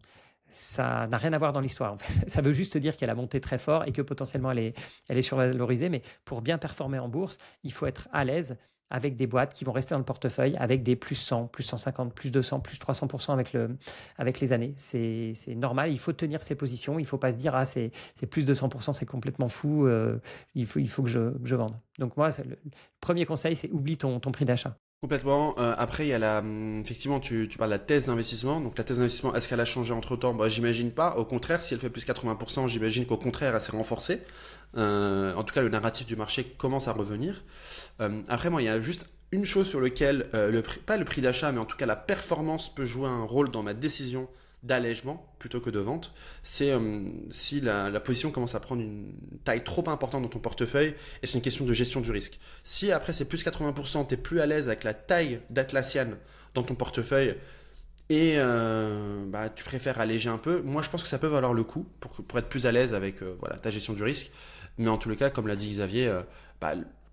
ça n'a rien à voir dans l'histoire. En fait. Ça veut juste dire qu'elle a monté très fort et que potentiellement elle est survalorisée. Mais pour bien performer en bourse, il faut être à l'aise avec des boîtes qui vont rester dans le portefeuille avec des plus 100, plus 150, plus 200, plus 300% avec les années. C'est normal, il faut tenir ses positions, il ne faut pas se dire « Ah, c'est plus de 100%, c'est complètement fou, il faut que je vende ». Donc moi, le premier conseil, c'est oublie ton prix d'achat. Complètement. Après, il y a effectivement, tu parles de la thèse d'investissement. Donc, la thèse d'investissement, est-ce qu'elle a changé entre temps? Bah, j'imagine pas. Au contraire, si elle fait plus 80%, j'imagine qu'au contraire, elle s'est renforcée. En tout cas, le narratif du marché commence à revenir. Après, moi, il y a juste une chose sur laquelle, pas le prix d'achat, mais en tout cas, la performance peut jouer un rôle dans ma décision d'allègement plutôt que de vente, c'est si la position commence à prendre une taille trop importante dans ton portefeuille et c'est une question de gestion du risque. Si après c'est plus 80%, tu es plus à l'aise avec la taille d'Atlassian dans ton portefeuille et tu préfères alléger un peu, moi je pense que ça peut valoir le coup pour être plus à l'aise avec voilà, ta gestion du risque. Mais en tous les cas, comme l'a dit Xavier,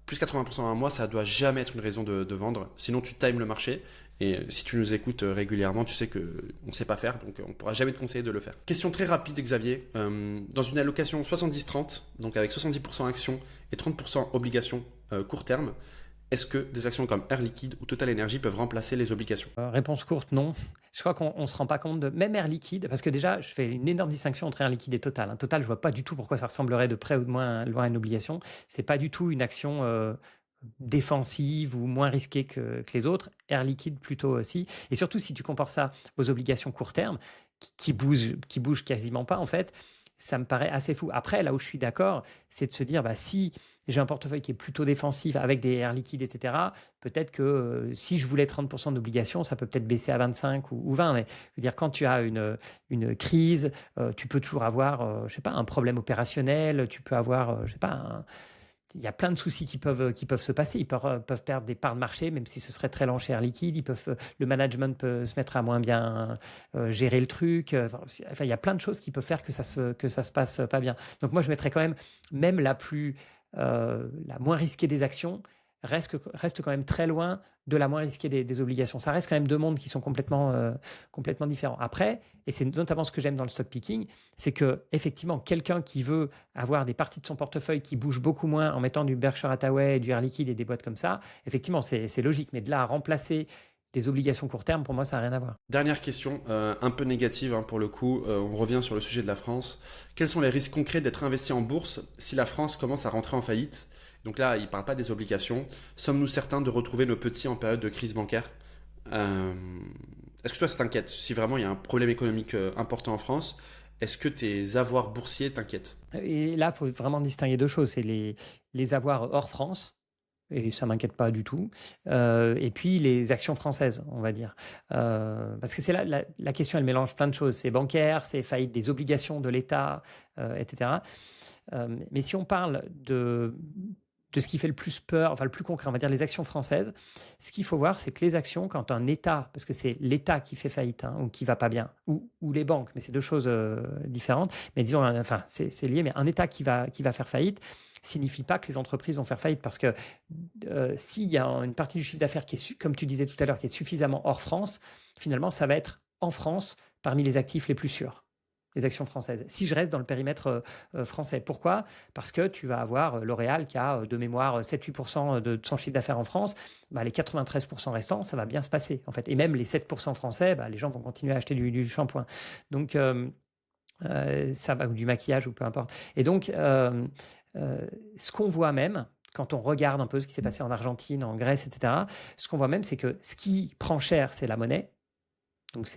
plus 80% à un mois, ça doit jamais être une raison de vendre. Sinon, tu times le marché Et si tu nous écoutes régulièrement, tu sais qu'on ne sait pas faire, donc on ne pourra jamais te conseiller de le faire. Question très rapide, Xavier. Dans une allocation 70-30, donc avec 70% actions et 30% obligations court terme, est-ce que des actions comme Air Liquide ou Total Energy peuvent remplacer les obligations? Réponse courte, non. Je crois qu'on ne se rend pas compte de même Air Liquide, parce que déjà, je fais une énorme distinction entre Air Liquide et Total. Total, je ne vois pas du tout pourquoi ça ressemblerait de près ou de moins loin à une obligation. Ce n'est pas du tout une action défensive ou moins risquée que les autres. Air Liquide plutôt aussi. Et surtout, si tu compares ça aux obligations court terme, qui bougent quasiment pas, en fait, ça me paraît assez fou. Après, là où je suis d'accord, c'est de se dire, si j'ai un portefeuille qui est plutôt défensif avec des Air Liquide, etc., peut-être que si je voulais 30% d'obligations, ça peut peut-être baisser à 25 ou 20. Mais je veux dire, quand tu as une crise, tu peux toujours avoir, je sais pas, un problème opérationnel, tu peux avoir, je sais pas, il y a plein de soucis qui peuvent se passer. Ils peuvent perdre des parts de marché, même si ce serait très lent chez Air Liquide. Le management peut se mettre à moins bien gérer le truc. Enfin, il y a plein de choses qui peuvent faire que ça se passe pas bien. Donc moi, je mettrais quand même la moins risquée des actions, reste quand même très loin de la moins risquée des obligations. Ça reste quand même deux mondes qui sont complètement différents. Après, et c'est notamment ce que j'aime dans le stock picking, c'est que effectivement, quelqu'un qui veut avoir des parties de son portefeuille qui bougent beaucoup moins en mettant du Berkshire Hathaway, du Air Liquide et des boîtes comme ça, effectivement, c'est logique. Mais de là à remplacer des obligations court terme, pour moi, ça n'a rien à voir. Dernière question, un peu négative pour le coup. On revient sur le sujet de la France. Quels sont les risques concrets d'être investi en bourse si la France commence à rentrer en faillite? Donc là, il ne parle pas des obligations. Sommes-nous certains de retrouver nos petits en période de crise bancaire? Est-ce que toi, ça t'inquiète? Si vraiment il y a un problème économique important en France, est-ce que tes avoirs boursiers t'inquiètent? Et là, il faut vraiment distinguer deux choses. C'est les avoirs hors France, et ça ne m'inquiète pas du tout, et puis les actions françaises, on va dire. Parce que c'est là, la question, elle mélange plein de choses. C'est bancaire, c'est faillite des obligations de l'État, etc. Mais si on parle de ce qui fait le plus peur, enfin le plus concret, on va dire les actions françaises, ce qu'il faut voir, c'est que les actions, quand un État, parce que c'est l'État qui fait faillite ou qui va pas bien, ou les banques, mais c'est deux choses différentes, mais disons, enfin c'est lié, mais un État qui va faire faillite signifie pas que les entreprises vont faire faillite, parce que s'il y a une partie du chiffre d'affaires qui est, comme tu disais tout à l'heure, qui est suffisamment hors France, finalement, ça va être en France parmi les actifs les plus sûrs. Les actions françaises. Si je reste dans le périmètre français. Pourquoi? Parce que tu vas avoir L'Oréal qui a de mémoire 7-8% de son chiffre d'affaires en France. Les 93% restants, ça va bien se passer en fait. Et même les 7% français, les gens vont continuer à acheter du shampoing. Donc ça va, ou du maquillage ou peu importe. Et donc ce qu'on voit même, quand on regarde un peu ce qui s'est passé en Argentine, en Grèce, etc., ce qu'on voit même, c'est que ce qui prend cher, c'est la monnaie. Donc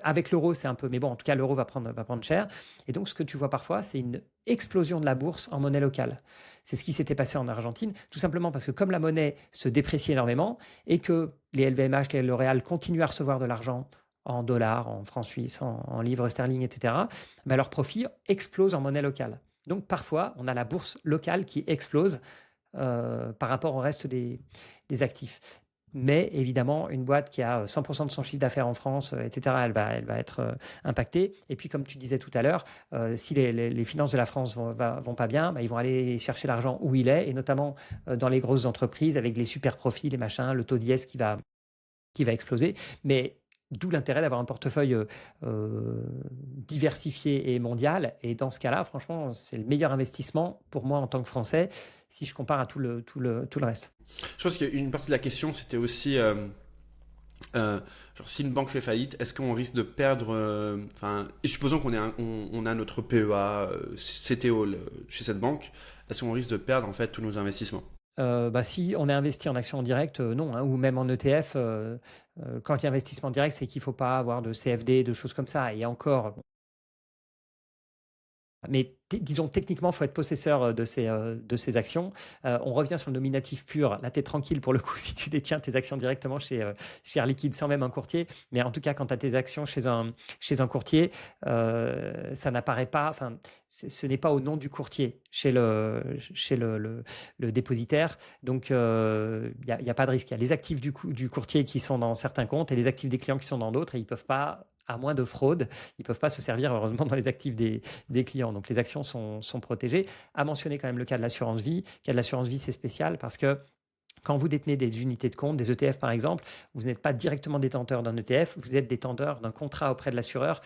avec l'euro, c'est un peu, mais bon, en tout cas, l'euro va prendre cher. Et donc, ce que tu vois parfois, c'est une explosion de la bourse en monnaie locale. C'est ce qui s'était passé en Argentine, tout simplement parce que comme la monnaie se déprécie énormément et que les LVMH, les L'Oréal continuent à recevoir de l'argent en dollars, en francs suisses, en livres sterling, etc., leurs profits explosent en monnaie locale. Donc, parfois, on a la bourse locale qui explose par rapport au reste des actifs. Mais évidemment, une boîte qui a 100% de son chiffre d'affaires en France, etc., elle va être impactée. Et puis, comme tu disais tout à l'heure, si les finances de la France vont pas bien, ils vont aller chercher l'argent où il est, et notamment dans les grosses entreprises avec les super profits, les machins, le taux d'IS qui va exploser. Mais d'où l'intérêt d'avoir un portefeuille diversifié et mondial. Et dans ce cas-là, franchement, c'est le meilleur investissement pour moi en tant que Français, si je compare à tout le reste. Je pense qu'une partie de la question, c'était aussi, si une banque fait faillite, est-ce qu'on risque de perdre, et supposons qu'on a notre PEA, CTO chez cette banque, est-ce qu'on risque de perdre en fait tous nos investissements? Si on est investi en action directe, non, ou même en ETF, quand il y a investissement direct, c'est qu'il ne faut pas avoir de CFD, de choses comme ça. Et encore, mais disons, techniquement, il faut être possesseur de ces actions. On revient sur le nominatif pur. Là, tu es tranquille pour le coup si tu détiens tes actions directement chez Air Liquide sans même un courtier. Mais en tout cas, quand tu as tes actions chez un courtier, ça n'apparaît pas, ce n'est pas au nom du courtier chez le dépositaire. Donc, il n'y a pas de risque. Il y a les actifs du courtier qui sont dans certains comptes et les actifs des clients qui sont dans d'autres, et ils ne peuvent pas, à moins de fraude, ils ne peuvent pas se servir, heureusement, dans les actifs des clients. Donc, les actions sont protégées. À mentionner quand même le cas de l'assurance vie. Le cas de l'assurance vie, c'est spécial parce que Quand vous détenez des unités de compte, des ETF par exemple, vous n'êtes pas directement détenteur d'un ETF, vous êtes détenteur d'un contrat auprès de l'assureur.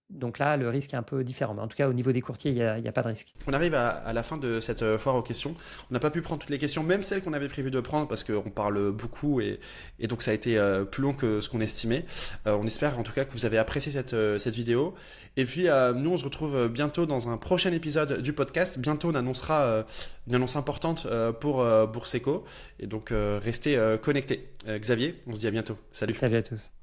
Donc là, le risque est un peu différent. Mais en tout cas, au niveau des courtiers, il n'y a pas de risque. On arrive à la fin de cette foire aux questions. On n'a pas pu prendre toutes les questions, même celles qu'on avait prévu de prendre, parce qu'on parle beaucoup et donc ça a été plus long que ce qu'on estimait. On espère en tout cas que vous avez apprécié cette vidéo. Et puis nous, on se retrouve bientôt dans un prochain épisode du podcast. Bientôt, on annoncera une annonce importante pour Bourseco. Et donc, restez connectés. Xavier, on se dit à bientôt. Salut. Salut à tous.